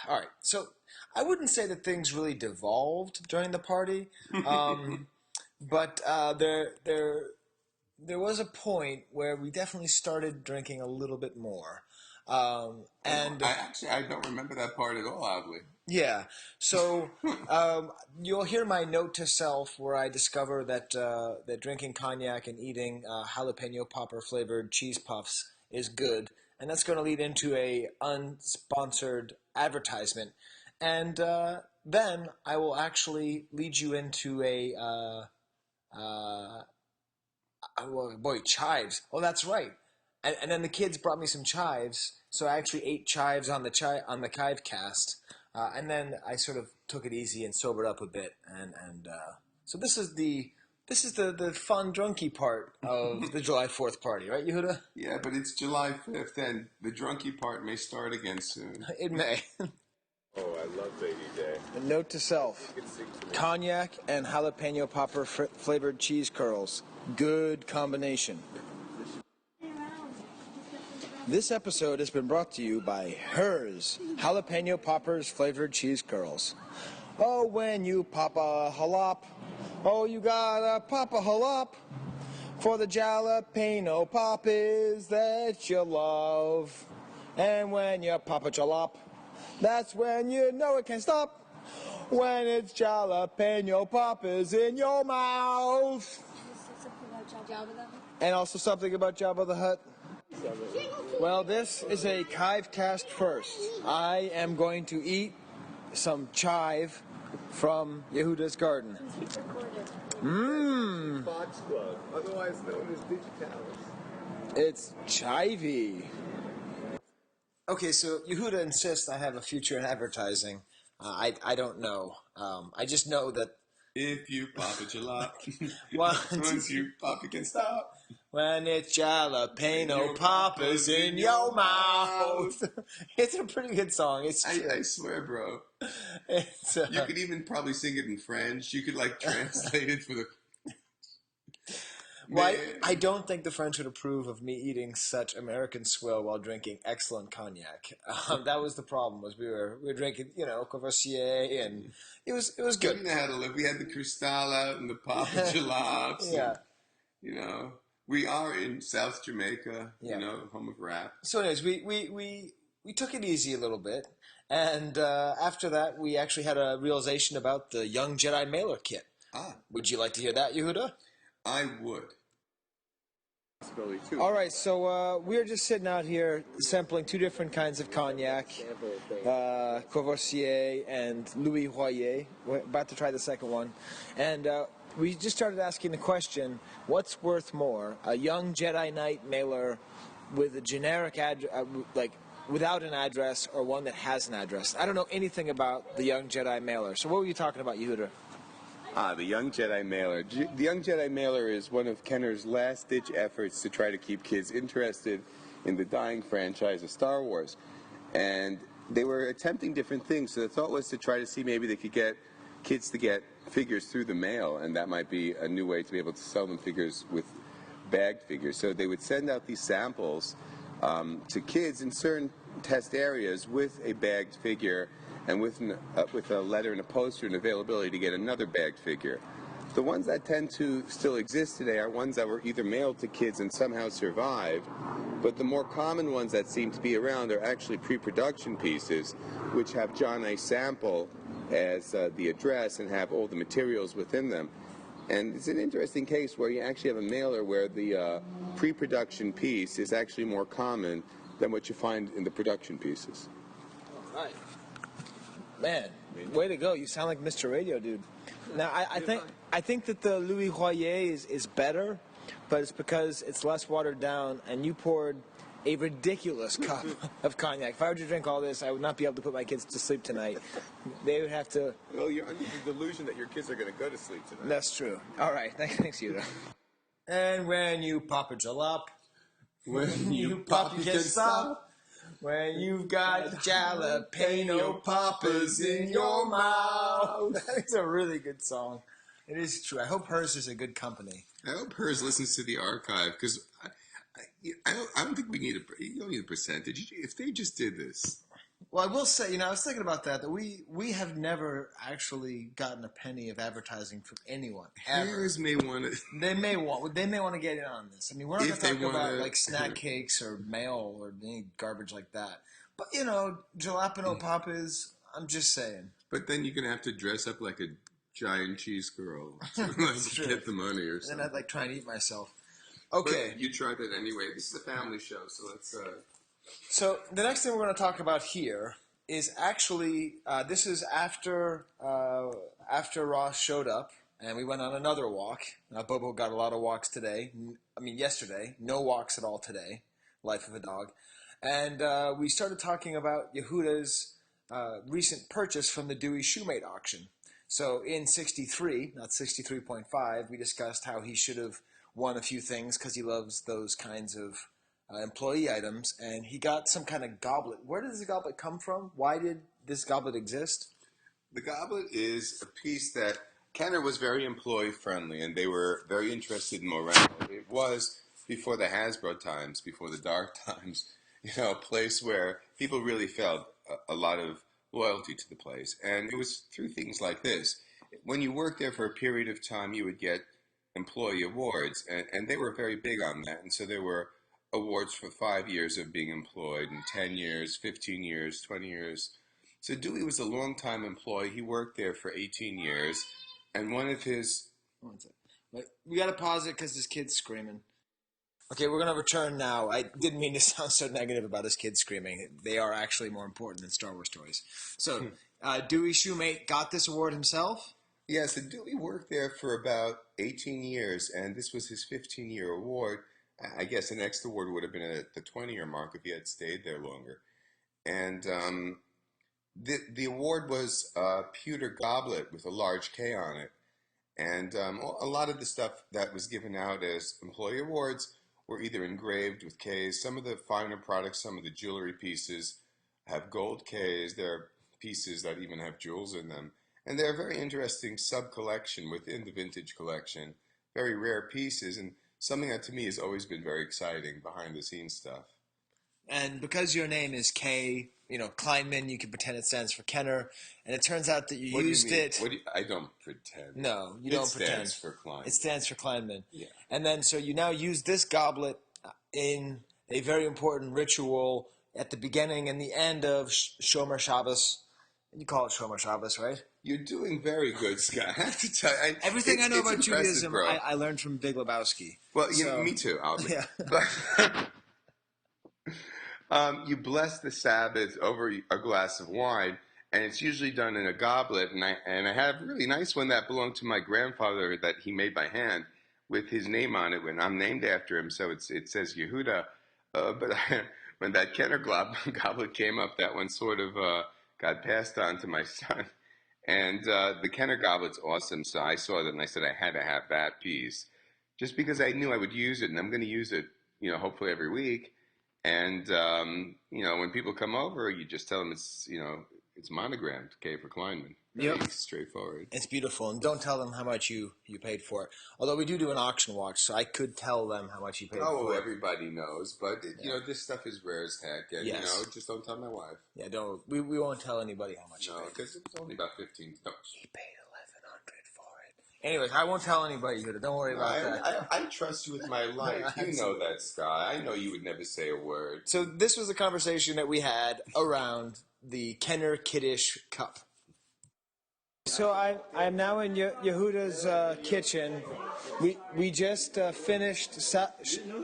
all right. So I wouldn't say that things really devolved during the party, but there was a point where we definitely started drinking a little bit more. And I don't remember that part at all, oddly. yeah, so you'll hear my note to self where I discover that that drinking cognac and eating jalapeno popper flavored cheese puffs is good, and that's going to lead into a unsponsored advertisement, and then I will actually lead you into a boy, chives. Oh, that's right. And then the kids brought me some chives, so I actually ate chives on the chive cast. And then I sort of took it easy and sobered up a bit, and so this is the fun drunky part of the July 4th party, right, Yehuda? Yeah, but it's July 5th, and the drunky part may start again soon. It may. Oh, I love Baby Day. A note to self: cognac and jalapeno popper flavored cheese curls, good combination. This episode has been brought to you by Hers Jalapeno Poppers Flavored Cheese Curls. Oh, when you pop a jalap, oh, you gotta pop a jalap. For the jalapeno pop is that you love. And when you pop a jalap, that's when you know it can't stop. When it's jalapeno poppers in your mouth. And also something about Jabba the Hutt. Well, this is a chive cast first. I am going to eat some chive from Yehuda's garden. Mmm. Foxglove, otherwise known as digitalis. It's chivey. Okay, so Yehuda insists I have a future in advertising. I don't know. I just know that If you pop it, you lot. Once Once you pop, you can stop. when it's jalapeno poppers in your mouth. It's a pretty good song. It's true. I swear, bro. It's, You could even probably sing it in French. You could like translate it for the. well, Man. I don't think the French would approve of me eating such American swill while drinking excellent cognac. That was the problem. Was we were drinking, Courvoisier, and it was We good. didn't know how to live. We had the Cristal out and the Papa Jalops. Yeah. And, we are in South Jamaica. Yeah. Home of rap. So, anyways, we took it easy a little bit, and after that, we actually had a realization about the Young Jedi mailer kit. Would you like to hear that, Yehuda? I would. All right, so we're just sitting out here sampling 2 different kinds of cognac, Courvoisier and Louis Royer. We're about to try the second one. And we just started asking the question, what's worth more, a Young Jedi Knight mailer with a generic without an address, or one that has an address? I don't know anything about the Young Jedi mailer. So what were you talking about, Yehuda? The Young Jedi Mailer. The Young Jedi Mailer is one of Kenner's last-ditch efforts to try to keep kids interested in the dying franchise of Star Wars. And they were attempting different things, so the thought was to try to see maybe they could get kids to get figures through the mail, and that might be a new way to be able to sell them figures with bagged figures. So they would send out these samples to kids in certain test areas with a bagged figure, and with a letter and a poster and availability to get another bagged figure. The ones that tend to still exist today are ones that were either mailed to kids and somehow survived, but the more common ones that seem to be around are actually pre-production pieces, which have John A. Sample as the address and have all the materials within them. And it's an interesting case where you actually have a mailer where the pre-production piece is actually more common than what you find in the production pieces. All right. Man, way to go. You sound like Mr. Radio, dude. Now, I think that the Louis Royer is better, but it's because it's less watered down, and you poured a ridiculous cup of cognac. If I were to drink all this, I would not be able to put my kids to sleep tonight. They would have to... Well, you're under the delusion that your kids are going to go to sleep tonight. That's true. All right. Thanks, Yuda. And when you pop a jalop, when you pop, you can't stop. When you've got jalapeno poppers in your mouth. That's a really good song. It is true. I hope hers is a good company. I hope hers listens to the archive because I don't think we need you don't need a percentage. If they just did this. Well, I will say, I was thinking about that we have never actually gotten a penny of advertising from anyone ever. Harris may want to. They may want to get in on this. I mean, we're not going to talk about like snack cakes or mail or any garbage like that. But jalapeno poppers. I'm just saying. But then you're going to have to dress up like a giant cheese girl to get the money or something. Then I'd like try and eat myself. Okay. But you tried that anyway. This is a family show, so let's. So the next thing we're going to talk about here is actually this is after Ross showed up and we went on another walk. Bobo got a lot of walks today. Yesterday. No walks at all today. Life of a dog. And we started talking about Yehuda's recent purchase from the Dewey Shoemate auction. So in 63, not 63.5, we discussed how he should have won a few things because he loves those kinds of employee items, and he got some kind of goblet. Where did this goblet come from? Why did this goblet exist? The goblet is a piece that Kenner was very employee friendly, and they were very interested in morale. It was before the Hasbro times, before the dark times, a place where people really felt a lot of loyalty to the place, and it was through things like this. When you worked there for a period of time, you would get employee awards, and they were very big on that, and so there were awards for 5 years of being employed, and 10 years, 15 years, 20 years. So Dewey was a long-time employee. He worked there for 18 years, and one of his... One second. We got to pause it because this kid's screaming. Okay, we're going to return now. I didn't mean to sound so negative about his kids screaming. They are actually more important than Star Wars toys. So, Dewey Shoemate got this award himself? Yes, so Dewey worked there for about 18 years, and this was his 15-year award. I guess the next award would have been at the 20-year mark if he had stayed there longer. And the award was a pewter goblet with a large K on it. And a lot of the stuff that was given out as employee awards were either engraved with Ks. Some of the finer products, some of the jewelry pieces have gold Ks. There are pieces that even have jewels in them. And they're a very interesting sub-collection within the vintage collection. Very rare pieces, and something that to me has always been very exciting, behind-the-scenes stuff. And because your name is K, Kleinman, you can pretend it stands for Kenner, and it turns out that you used it. I don't pretend. No, you don't pretend. It stands for Kleinman. It stands for Kleinman. Yeah. And then, so you now use this goblet in a very important ritual at the beginning and the end of Shomer Shabbos. You call it Shomer Shabbos, right? You're doing very good, Scott. I have to tell you. Everything I know about Judaism, I learned from Big Lebowski. Well, me too, Albert. Yeah. But you bless the Sabbath over a glass of wine, and it's usually done in a goblet. And I have a really nice one that belonged to my grandfather that he made by hand with his name on it. When I'm named after him, so it says Yehuda. But when that Kenner goblet came up, that one sort of got passed on to my son. And the Kenner goblet's awesome, so I saw that and I said I had to have that piece. Just because I knew I would use it, and I'm going to use it, hopefully every week. And, when people come over, you just tell them it's monogrammed, K for Kleinman. Very straightforward. It's beautiful. And don't tell them how much you paid for it. Although we do an auction watch, so I could tell them how much you paid for it. Oh, everybody knows. But, this stuff is rare as heck. And, just don't tell my wife. Yeah, we won't tell anybody how much you paid. No, because it was only about $15. He paid $1,100 for it. Anyways, I won't tell anybody, Huda. Don't worry about that. I trust you with my life. You know that, Scott. I know you would never say a word. So this was a conversation that we had around the Kenner Kiddish Cup. So I'm now in Yehuda's kitchen. We just finished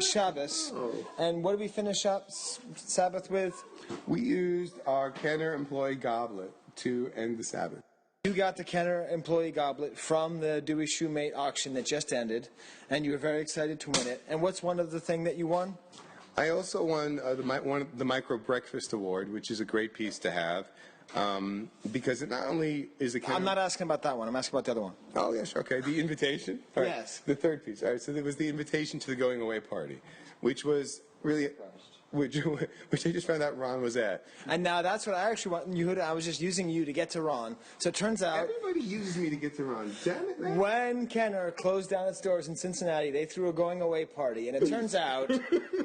Shabbos, and what did we finish up Sabbath with? We used our Kenner employee goblet to end the Sabbath. You got the Kenner employee goblet from the Dewey Shoemate auction that just ended, and you were very excited to win it. And what's one of the thing that you won? I also won the Micro Breakfast Award, which is a great piece to have, because it not only is a Kenner... I'm not asking about that one. I'm asking about the other one. Oh, yes, okay. The invitation? All right. Yes. The third piece. All right, so there was the invitation to the going away party, which was really... Which I just found out Ron was at. And now that's what I actually want, Yehuda. I was just using you to get to Ron. So it turns out... Everybody uses me to get to Ron. Damn it, man. When Kenner closed down its doors in Cincinnati, they threw a going away party. And it turns out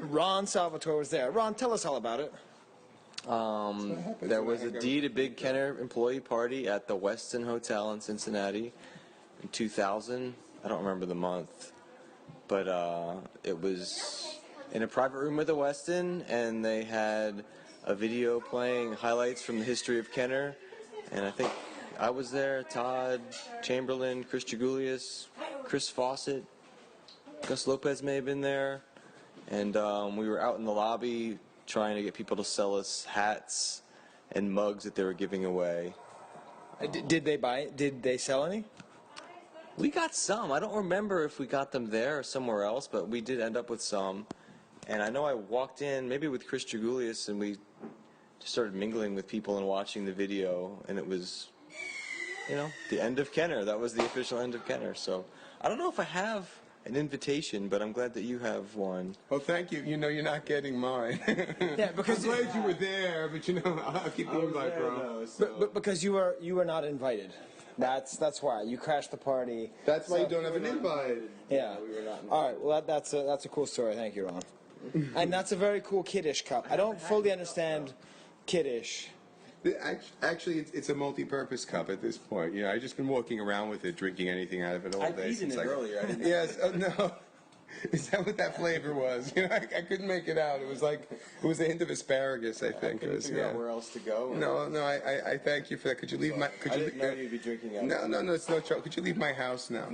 Ron Salvatore was there. Ron, tell us all about it. There was indeed a big Kenner employee party at the Westin Hotel in Cincinnati in 2000. I don't remember the month, but it was in a private room at the Westin, and they had a video playing highlights from the history of Kenner, and I think I was there, Todd Chamberlain, Chris Jagulius, Chris Fawcett, Gus Lopez may have been there, and we were out in the lobby trying to get people to sell us hats and mugs that they were giving away. Did they buy it? Did they sell any? We got some. I don't remember if we got them there or somewhere else, but we did end up with some. And I know I walked in, maybe with Chris Jagulius, and we just started mingling with people and watching the video, and it was, the end of Kenner. That was the official end of Kenner. So I don't know if I have an invitation, but I'm glad that you have one. Well, thank you. You're not getting mine. Yeah, because I'm glad you were there, but I'll keep the invite, bro. But because you were not invited. That's why you crashed the party. That's why you don't have an invite. Yeah. We were not invited. All right. Well, that's a cool story. Thank you, Ron. And that's a very cool kiddish cup. I don't fully understand kiddish. Actually, it's a multi-purpose cup at this point. I've just been walking around with it, drinking anything out of it all I'd day. eaten it earlier. I didn't Yes. Oh, no. Is that what that flavor was? I couldn't make it out. It was a hint of asparagus, I think. couldn't figure out where else to go. No, I thank you for that. Could you leave my? I didn't know you'd be drinking out. No, it's no trouble. Could you leave my house now?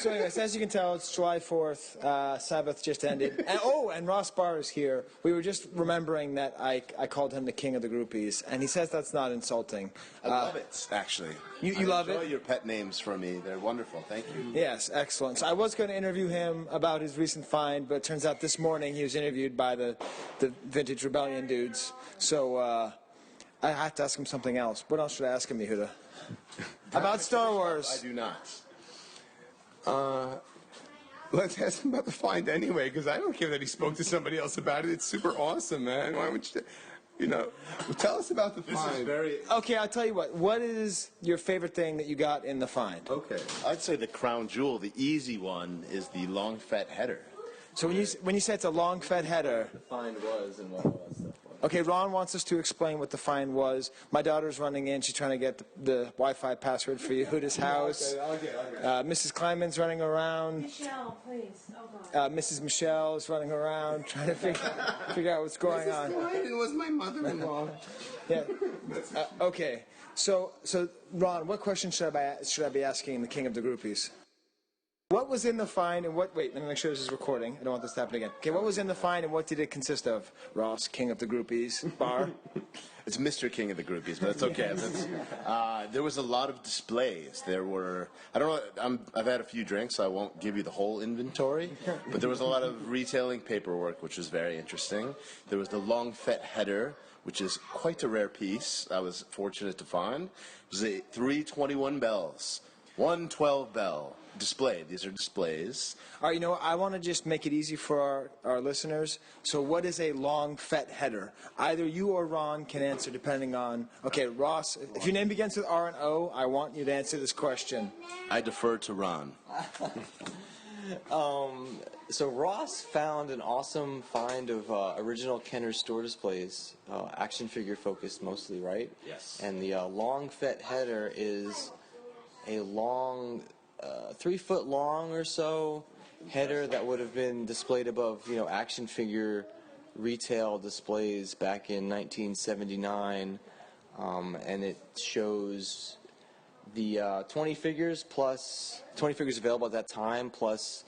So anyways, as you can tell, it's July 4th. Sabbath just ended. And Ross Barr is here. We were just remembering that I called him the king of the groupies, and he says that's not insulting. I love it, actually. You love it? I enjoy your pet names from me. They're wonderful. Thank you. Yes, excellent. So I was going to interview him about his recent find, but it turns out this morning he was interviewed by the Vintage Rebellion dudes. So I have to ask him something else. What else should I ask him, Yehuda? About Star Wars. I do not. Let's ask him about the find anyway, because I don't care that he spoke to somebody else about it. It's super awesome, man. Why would tell us about the find. This is very... Okay, I'll tell you what. What is your favorite thing that you got in the find? Okay. I'd say the crown jewel, the easy one, is the long fat header. So when you say it's a long, fat header... The find was and what all that stuff was. Okay, Ron wants us to explain what the find was. My daughter's running in. She's trying to get the Wi-Fi password for Yehuda's house. Okay, I'll get Mrs. Kleinman's running around. Michelle, please. Oh, God. Mrs. Michelle is running around trying to figure out what's going on. It was my mother-in-law. Yeah. Okay. So Ron, what question should I be asking the king of the groupies? What was in the find and what... Wait, let me make sure this is recording. I don't want this to happen again. Okay, what was in the find and what did it consist of? Ross, king of the groupies, Bar? It's Mr. King of the Groupies, but that's okay. There was a lot of displays. There were... I don't know. I've had a few drinks, so I won't give you the whole inventory. But there was a lot of retailing paperwork, which was very interesting. There was the long fat header, which is quite a rare piece. I was fortunate to find. It was a 321 bells, 112 bell. Display. These are displays. All right, I want to just make it easy for our listeners. So what is a long, fat header? Either you or Ron can answer depending on... Okay, Ross, if your name begins with R and O, I want you to answer this question. I defer to Ron. So Ross found an awesome find of original Kenner store displays, action figure focused mostly, right? Yes. And the long fat header is a long... 3 foot long or so header that would have been displayed above, action figure retail displays back in 1979, and it shows the 20 figures plus 20 figures available at that time, plus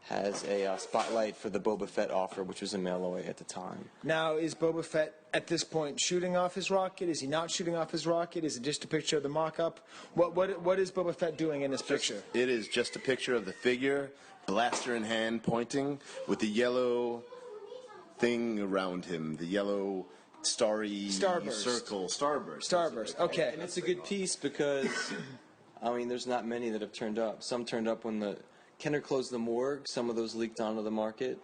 has a spotlight for the Boba Fett offer, which was a mail away at the time. Now, is Boba Fett at this point shooting off his rocket? Is he not shooting off his rocket? Is it just a picture of the mock-up? What is Boba Fett doing in this picture? It is just a picture of the figure, blaster in hand, pointing, with the yellow thing around him, the yellow starry Starburst. circle, starburst. Starburst. Okay. And it's a good piece because, I mean, there's not many that have turned up. Some turned up when the Kenner closed the morgue. Some of those leaked onto the market.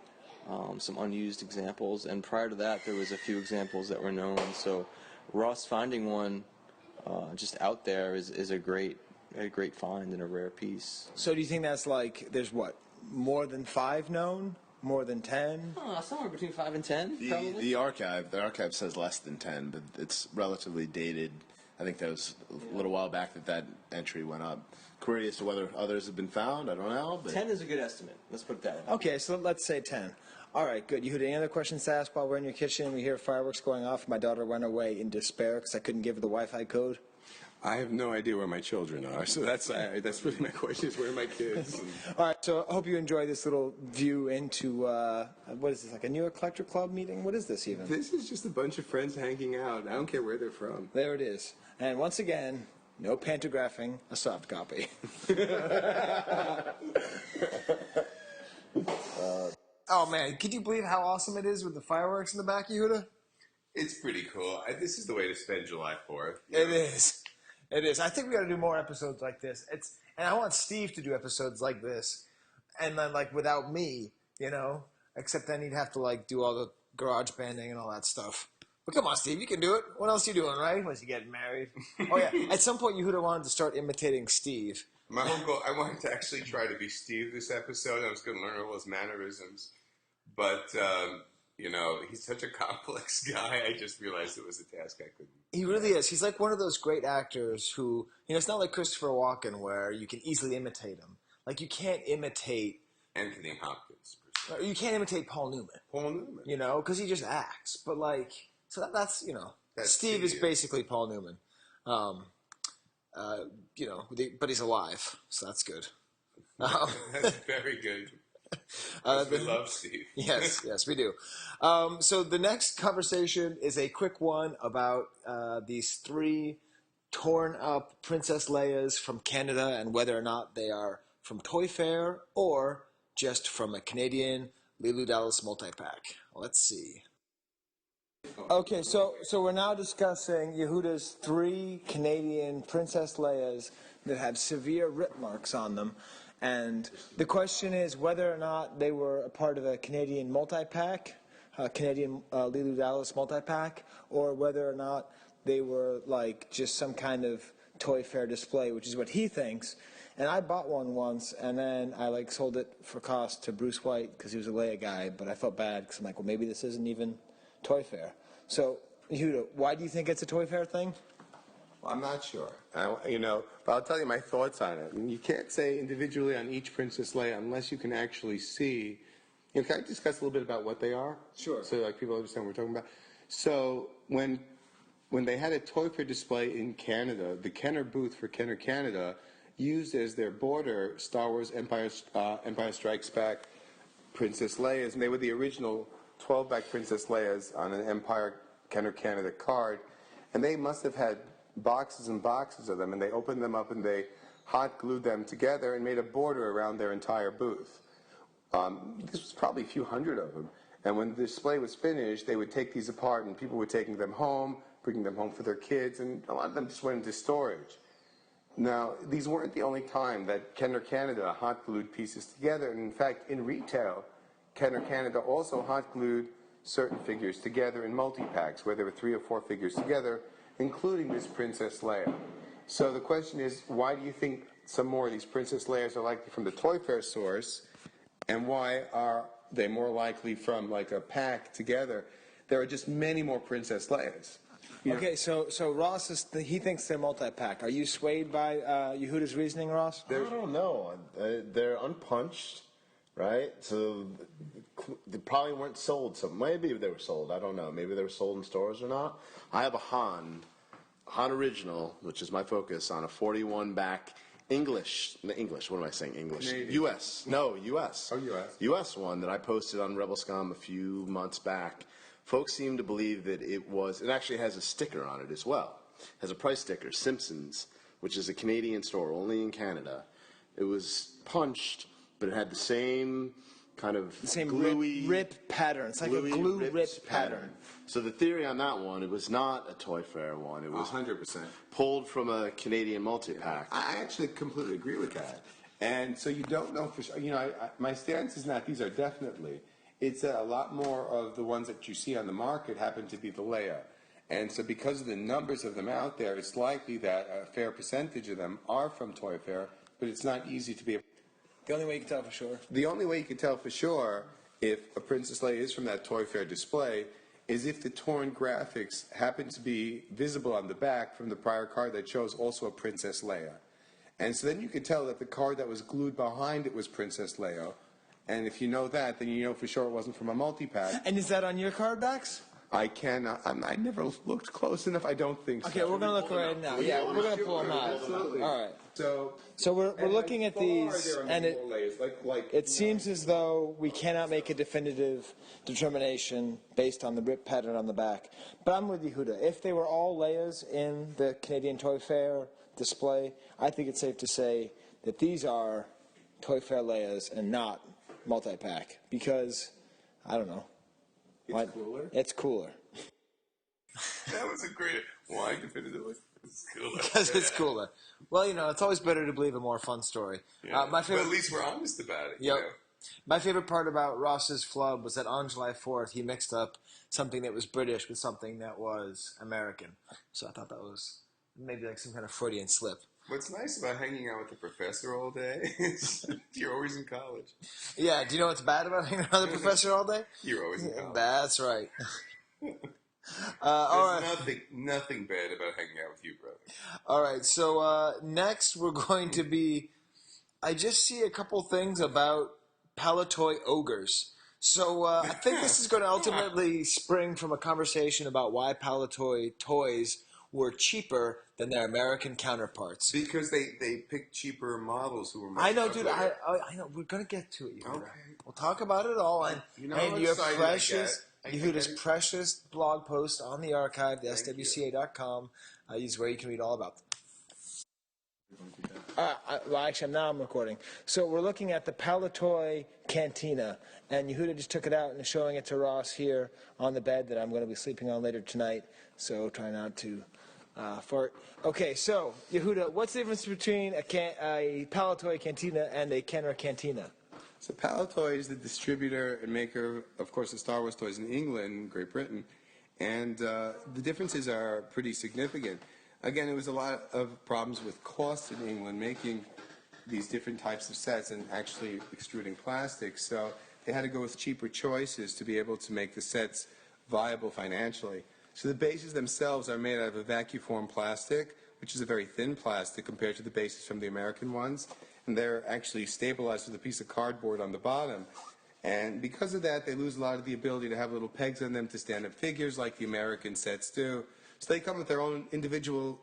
Some unused examples. And prior to that, there was a few examples that were known. So Ross finding one just out there is a great find and a rare piece. So do you think that's like, there's what, more than 5 known? More than 10? Somewhere between 5 and 10, probably. The archive says less than 10, but it's relatively dated. I think that was a little while back that entry went up. Query as to whether others have been found, I don't know. But 10 is a good estimate. Let's put that in. Okay, so let's say 10. All right, good. You had any other questions to ask while we're in your kitchen and we hear fireworks going off? My daughter went away in despair because I couldn't give her the Wi-Fi code. I have no idea where my children are, so that's really my question: is where are my kids? All right, so I hope you enjoy this little view into what is this, like a New York Collector Club meeting? What is this even? This is just a bunch of friends hanging out. I don't care where they're from. There it is. And once again, no pantographing, a soft copy. Oh man, can you believe how awesome it is with the fireworks in the back, Yehuda? It's pretty cool. This is the way to spend July 4th. It is. It is. I think we got to do more episodes like this. And I want Steve to do episodes like this, and then like without me, you know. Except then he'd have to like do all the garage banding and all that stuff. But come on, Steve, you can do it. What else are you doing, right? Was you getting married? Oh yeah. At some point, Yehuda wanted to start imitating Steve. My whole goal, I wanted to actually try to be Steve this episode. I was going to learn all his mannerisms, but you know, he's such a complex guy. I just realized it was a task I couldn't. He really is. He's like one of those great actors who, you know, it's not like Christopher Walken where you can easily imitate him. Like you can't imitate Anthony Hopkins. You can't imitate Paul Newman. Paul Newman. You know, because he just acts. But like, so that's you know, Steve is basically Paul Newman. You know, but he's alive, so that's good. That's very good. We love Steve. Yes, we do. So the next conversation is a quick one about these 3 torn up Princess Leias from Canada and whether or not they are from Toy Fair or just from a Canadian Lulu Dallas multi-pack. Let's see. Okay, so we're now discussing Yehuda's 3 Canadian Princess Leias that have severe rip marks on them. And the question is whether or not they were a part of a Canadian multi-pack, Canadian Lulu Dallas multi-pack, or whether or not they were like just some kind of Toy Fair display, which is what he thinks. And I bought one once, and then I like sold it for cost to Bruce White because he was a Leia guy, but I felt bad because I'm like, well, maybe this isn't even Toy Fair. So, Yehuda, why do you think it's a Toy Fair thing? Well, I'm not sure. You know, but I'll tell you my thoughts on it. I mean, you can't say individually on each Princess Leia unless you can actually see. You know, can I discuss a little bit about what they are? Sure. So, like, people understand what we're talking about. So, when they had a Toy Fair display in Canada, the Kenner booth for Kenner Canada used as their border Star Wars Empire Strikes Back Princess Leias, and they were the original 12-back Princess Leias on an Empire Kenner Canada card, and they must have had boxes and boxes of them, and they opened them up and they hot glued them together and made a border around their entire booth. This was probably a few hundred of them, and when the display was finished, they would take these apart, and people were taking them home, bringing them home for their kids, and a lot of them just went into storage. Now, these weren't the only time that Kenner Canada hot glued pieces together, and in fact, in retail, Kenner Canada also hot glued certain figures together in multi-packs, where there were 3 or 4 figures together, including this Princess Leia. So the question is, why do you think some more of these Princess Leias are likely from the Toy Fair source, and why are they more likely from like a pack together? There are just many more Princess Leias. Okay, so Ross he thinks they're multi-pack. Are you swayed by Yehuda's reasoning, Ross? I don't know. They're unpunched, right? So they probably weren't sold. So maybe they were sold. I don't know. Maybe they were sold in stores or not. I have a Han Han Original, which is my focus, on a 41 back English, what am I saying? English. Canadian. U.S. No, U.S. Oh, US. U.S. one that I posted on Rebel Scum a few months back. Folks seem to believe that it actually has a sticker on it as well. It has a price sticker, Simpsons, which is a Canadian store, only in Canada. It was punched, but it had the same kind of Same gluey rip pattern. It's like a glue ripped rip pattern. So the theory on that one, it was not a Toy Fair one. It was 100%. pulled from a Canadian multi-pack. I actually completely agree with that. And so you don't know for sure. My stance is not these are definitely. It's a lot more of the ones that you see on the market happen to be the Leia. And so because of the numbers of them out there, it's likely that a fair percentage of them are from Toy Fair, but it's not easy to be. The only way you can tell for sure. The only way you can tell for sure if a Princess Leia is from that Toy Fair display is if the torn graphics happen to be visible on the back from the prior card that shows also a Princess Leia. And so then you could tell that the card that was glued behind it was Princess Leia. And if you know that, then you know for sure it wasn't from a multi-pack. And is that on your card backs? I cannot. I never looked close enough. I don't think so. Okay, we're gonna look right now. Yeah, we're gonna pull them out. Absolutely. All right. So we're looking at these, and it seems as though we cannot make a definitive determination based on the rip pattern on the back. But I'm with you, Huda. If they were all Leias in the Canadian Toy Fair display, I think it's safe to say that these are Toy Fair Leias and not multi-pack, because I don't know. It's cooler? It's cooler. That was a great. Why definitively? It's cooler. Because it's cooler. Well, it's always better to believe a more fun story. Yeah. My favorite. But at least we're honest about it. Yep. My favorite part about Ross's flub was that on July 4th, he mixed up something that was British with something that was American. So I thought that was maybe like some kind of Freudian slip. What's nice about hanging out with the professor all day is you're always in college. Yeah, do you know what's bad about hanging out with the professor all day? You're always in college. That's right. All right. Nothing bad about hanging out with you, brother. All right, so next we're going to be... I just see a couple things about Palatoy ogres. So I think this is going to ultimately spring from a conversation about why Palatoy toys were cheaper than their American counterparts. Because they picked cheaper models who were much I know, dude. uglier. I know. We're going to get to it. Okay. We'll talk about it all. And, and your precious, Yehuda's get. precious blog post on the archive, the SWCA.com, is where you can read all about them. Well, actually, now I'm recording. So we're looking at the Palatoy Cantina, and Yehuda just took it out and is showing it to Ross here on the bed that I'm going to be sleeping on later tonight. So try not to fart. Okay, so Yehuda, what's the difference between a Palatoy Cantina and a Kenner Cantina? So Palatoy is the distributor and maker, of course, of Star Wars toys in England, Great Britain, and the differences are pretty significant. Again, it was a lot of problems with cost in England making these different types of sets and actually extruding plastic. So they had to go with cheaper choices to be able to make the sets viable financially. So the bases themselves are made out of a vacuum-formed plastic, which is a very thin plastic compared to the bases from the American ones. And they're actually stabilized with a piece of cardboard on the bottom. And because of that, they lose a lot of the ability to have little pegs on them to stand up figures like the American sets do. So they come with their own individual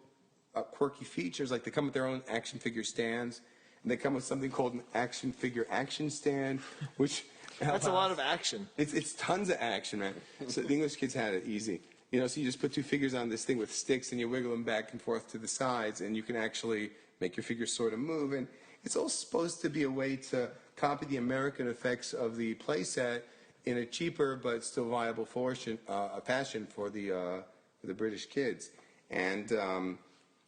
quirky features, like they come with their own action figure stands, and they come with something called an action figure action stand, which... That's a lot of action. It's tons of action, man. So the English kids had it easy. So you just put two figures on this thing with sticks, and you wiggle them back and forth to the sides, and you can actually make your figures sort of move. And it's all supposed to be a way to copy the American effects of the playset in a cheaper but still viable fashion for the British kids. And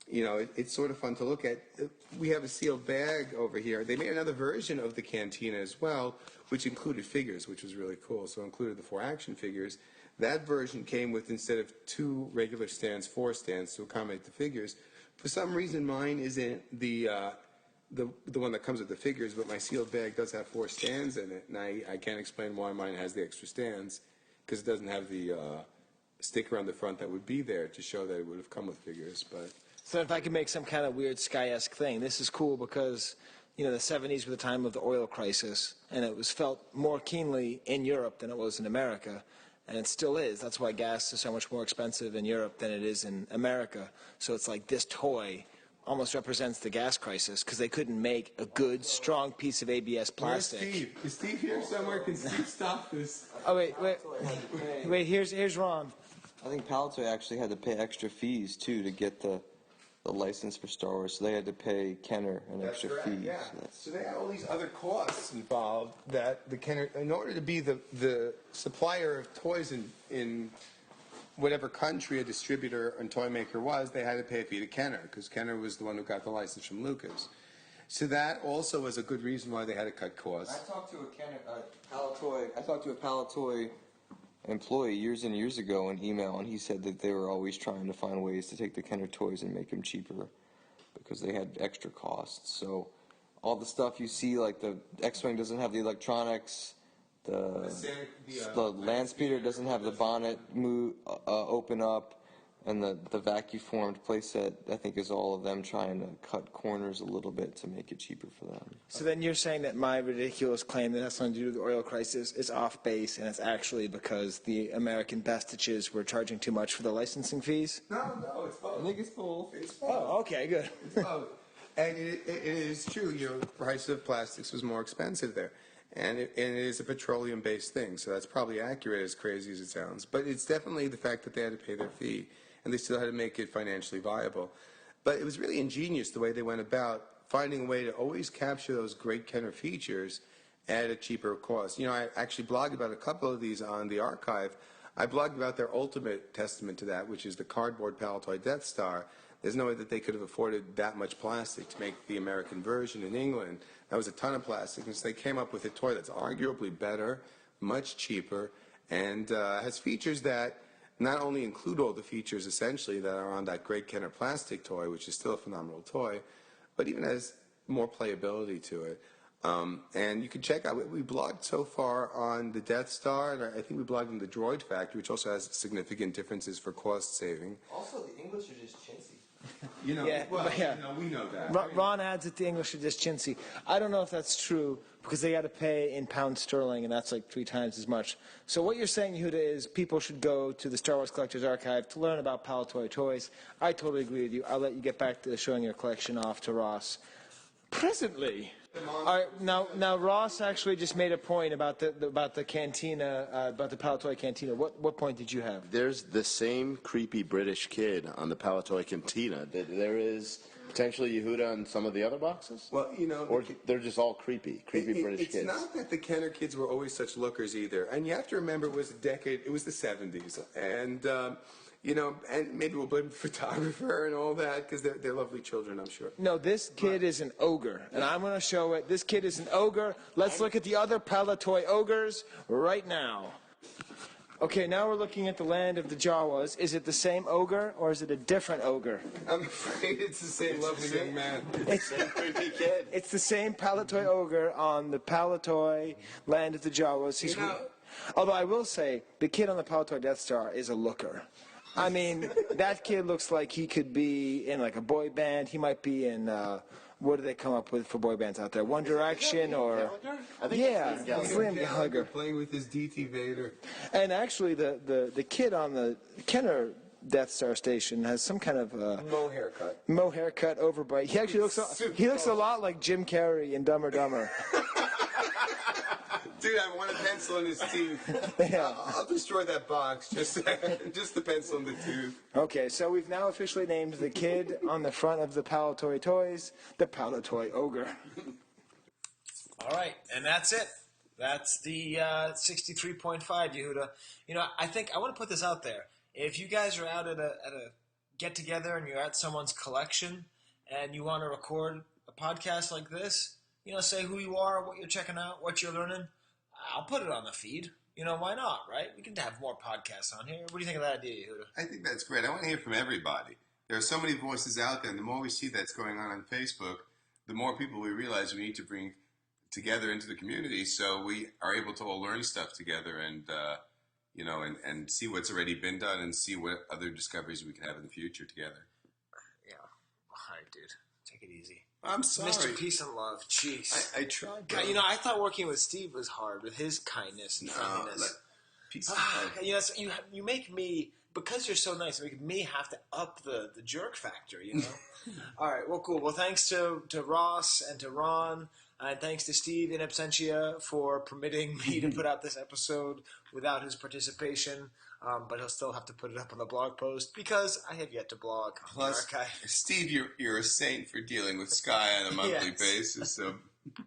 it's sort of fun to look at. We have a sealed bag over here. They made another version of the Cantina as well, which included figures, which was really cool. So it included the 4 action figures. That version came with, instead of 2 regular stands, 4 stands to accommodate the figures. For some reason, mine isn't the one that comes with the figures, but my sealed bag does have 4 stands in it, and I can't explain why mine has the extra stands, because it doesn't have the sticker on the front that would be there to show that it would have come with figures. But so if I could make some kind of weird Sky-esque thing, this is cool because, the 70s were the time of the oil crisis, and it was felt more keenly in Europe than it was in America. and it still is. That's why gas is so much more expensive in Europe than it is in America. So it's like this toy almost represents the gas crisis because they couldn't make a good, strong piece of ABS plastic. Where's Steve? Is Steve here somewhere? Can Steve stop this? Oh, wait, here's Ron. I think Palatoy actually had to pay extra fees too to get the license for Star Wars, so they had to pay Kenner an extra fee. Yeah. So So they had all these other costs involved that the Kenner, in order to be the supplier of toys in whatever country a distributor and toy maker was, they had to pay a fee to Kenner because Kenner was the one who got the license from Lucas. So that also was a good reason why they had to cut costs. I talked to a Palatoy employee years and years ago in email, and he said that they were always trying to find ways to take the Kenner toys and make them cheaper because they had extra costs. So all the stuff you see, like the X-Wing doesn't have the electronics, the land speeder doesn't have the bonnet open up, and the vacuum formed playset, I think, is all of them trying to cut corners a little bit to make it cheaper for them. So then you're saying that my ridiculous claim that has something to do with the oil crisis is off base, and it's actually because the American Bastages were charging too much for the licensing fees? No, it's both. I think it's both. Oh, okay, good. It's both. And it is true, the price of plastics was more expensive there. And it is a petroleum-based thing, so that's probably accurate, as crazy as it sounds. But it's definitely the fact that they had to pay their fee, and they still had to make it financially viable. But it was really ingenious the way they went about finding a way to always capture those great Kenner features at a cheaper cost. I actually blogged about a couple of these on the archive. I blogged about their ultimate testament to that, which is the cardboard Palatoy Death Star. There's no way that they could have afforded that much plastic to make the American version in England. That was a ton of plastic, and so they came up with a toy that's arguably better, much cheaper, and has features that not only include all the features essentially that are on that great Kenner plastic toy, which is still a phenomenal toy, but even has more playability to it. And you can check out, we blogged so far on the Death Star, and I think we blogged on the Droid Factory, which also has significant differences for cost saving. Also, the English are just chintzy. We know that. Ron adds that the English are just chintzy. I don't know if that's true because they got to pay in pound sterling, and that's like 3 times as much. So what you're saying, Yehuda, is people should go to the Star Wars Collector's Archive to learn about Palatoy toys. I totally agree with you. I'll let you get back to showing your collection off to Ross. Presently. All right, now Ross actually just made a point about the cantina, about the Palatoy cantina. What point did you have? There's the same creepy British kid on the Palatoy Cantina that there is potentially Yehuda on some of the other boxes? Well, or they're just all creepy British kids. It's not that the Kenner kids were always such lookers either. And you have to remember it was the 70s. And, and maybe we'll blame the photographer and all that because they're lovely children, I'm sure. No, this kid is an ogre, and I'm going to show it. This kid is an ogre. Let's look at the other Palatoy ogres right now. Okay, now we're looking at the land of the Jawas. Is it the same ogre, or is it a different ogre? I'm afraid it's the same lovely young man. It's the same creepy kid. It's the same Palatoy ogre on the Palatoy land of the Jawas. Although I will say, the kid on the Palatoy Death Star is a looker. I mean, that kid looks like he could be in like a boy band. He might be in, what do they come up with for boy bands out there? One Direction or... Yeah, Liam Gallagher. Playing with his DT Vader. And actually, the kid on the Kenner Death Star station has some kind of... Mo haircut, overbite. He actually looks a lot like Jim Carrey in Dumb 'r' Dumber. Dude, I want a pencil in his tooth. Yeah. I'll destroy that box, just the pencil in the tooth. Okay, so we've now officially named the kid on the front of the Palatoy toys the Palatoy Ogre. All right, and that's it. That's the 63.5, Yehuda. I think I want to put this out there. If you guys are out at a get-together and you're at someone's collection and you want to record a podcast like this, say who you are, what you're checking out, what you're learning, I'll put it on the feed. Why not, right? We can have more podcasts on here. What do you think of that idea, Yehuda? I think that's great. I want to hear from everybody. There are so many voices out there, and the more we see that's going on Facebook, the more people we realize we need to bring together into the community so we are able to all learn stuff together and, and see what's already been done and see what other discoveries we can have in the future together. Yeah. All right, dude. Take it easy. I'm sorry. Mr. Peace and Love. Jeez. I tried. God, I thought working with Steve was hard with his kindness and friendliness. Peace and love. You know, so you make me, because you're so nice, you make me have to up the jerk factor, you know? All right, well, cool. Well, thanks to Ross and to Ron, and thanks to Steve in absentia for permitting me to put out this episode without his participation. But he'll still have to put it up on the blog post because I have yet to blog on Plus, the archive. Steve, you're a saint for dealing with Sky on a monthly Yes. basis, so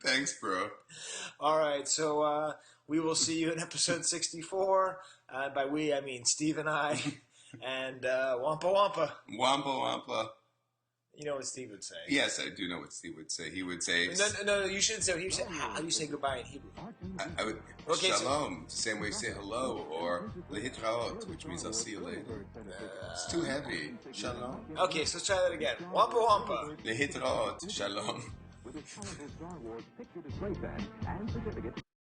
thanks, bro. All right, so we will see you in episode 64. By we, I mean Steve and I. And Wampa Wampa. Wampa Wampa. You know what Steve would say. Yes, I do know what Steve would say. He would say... No, you shouldn't say. He would say, how do you say goodbye in Hebrew? I would... Okay, Shalom, the same way you say hello, or lehitraot, which means I'll see you later. It's too heavy. Shalom. Okay, so let's try that again. Wampa Wampa. Lehitraot, shalom. With its colorful Star Wars picture display stand and certificate.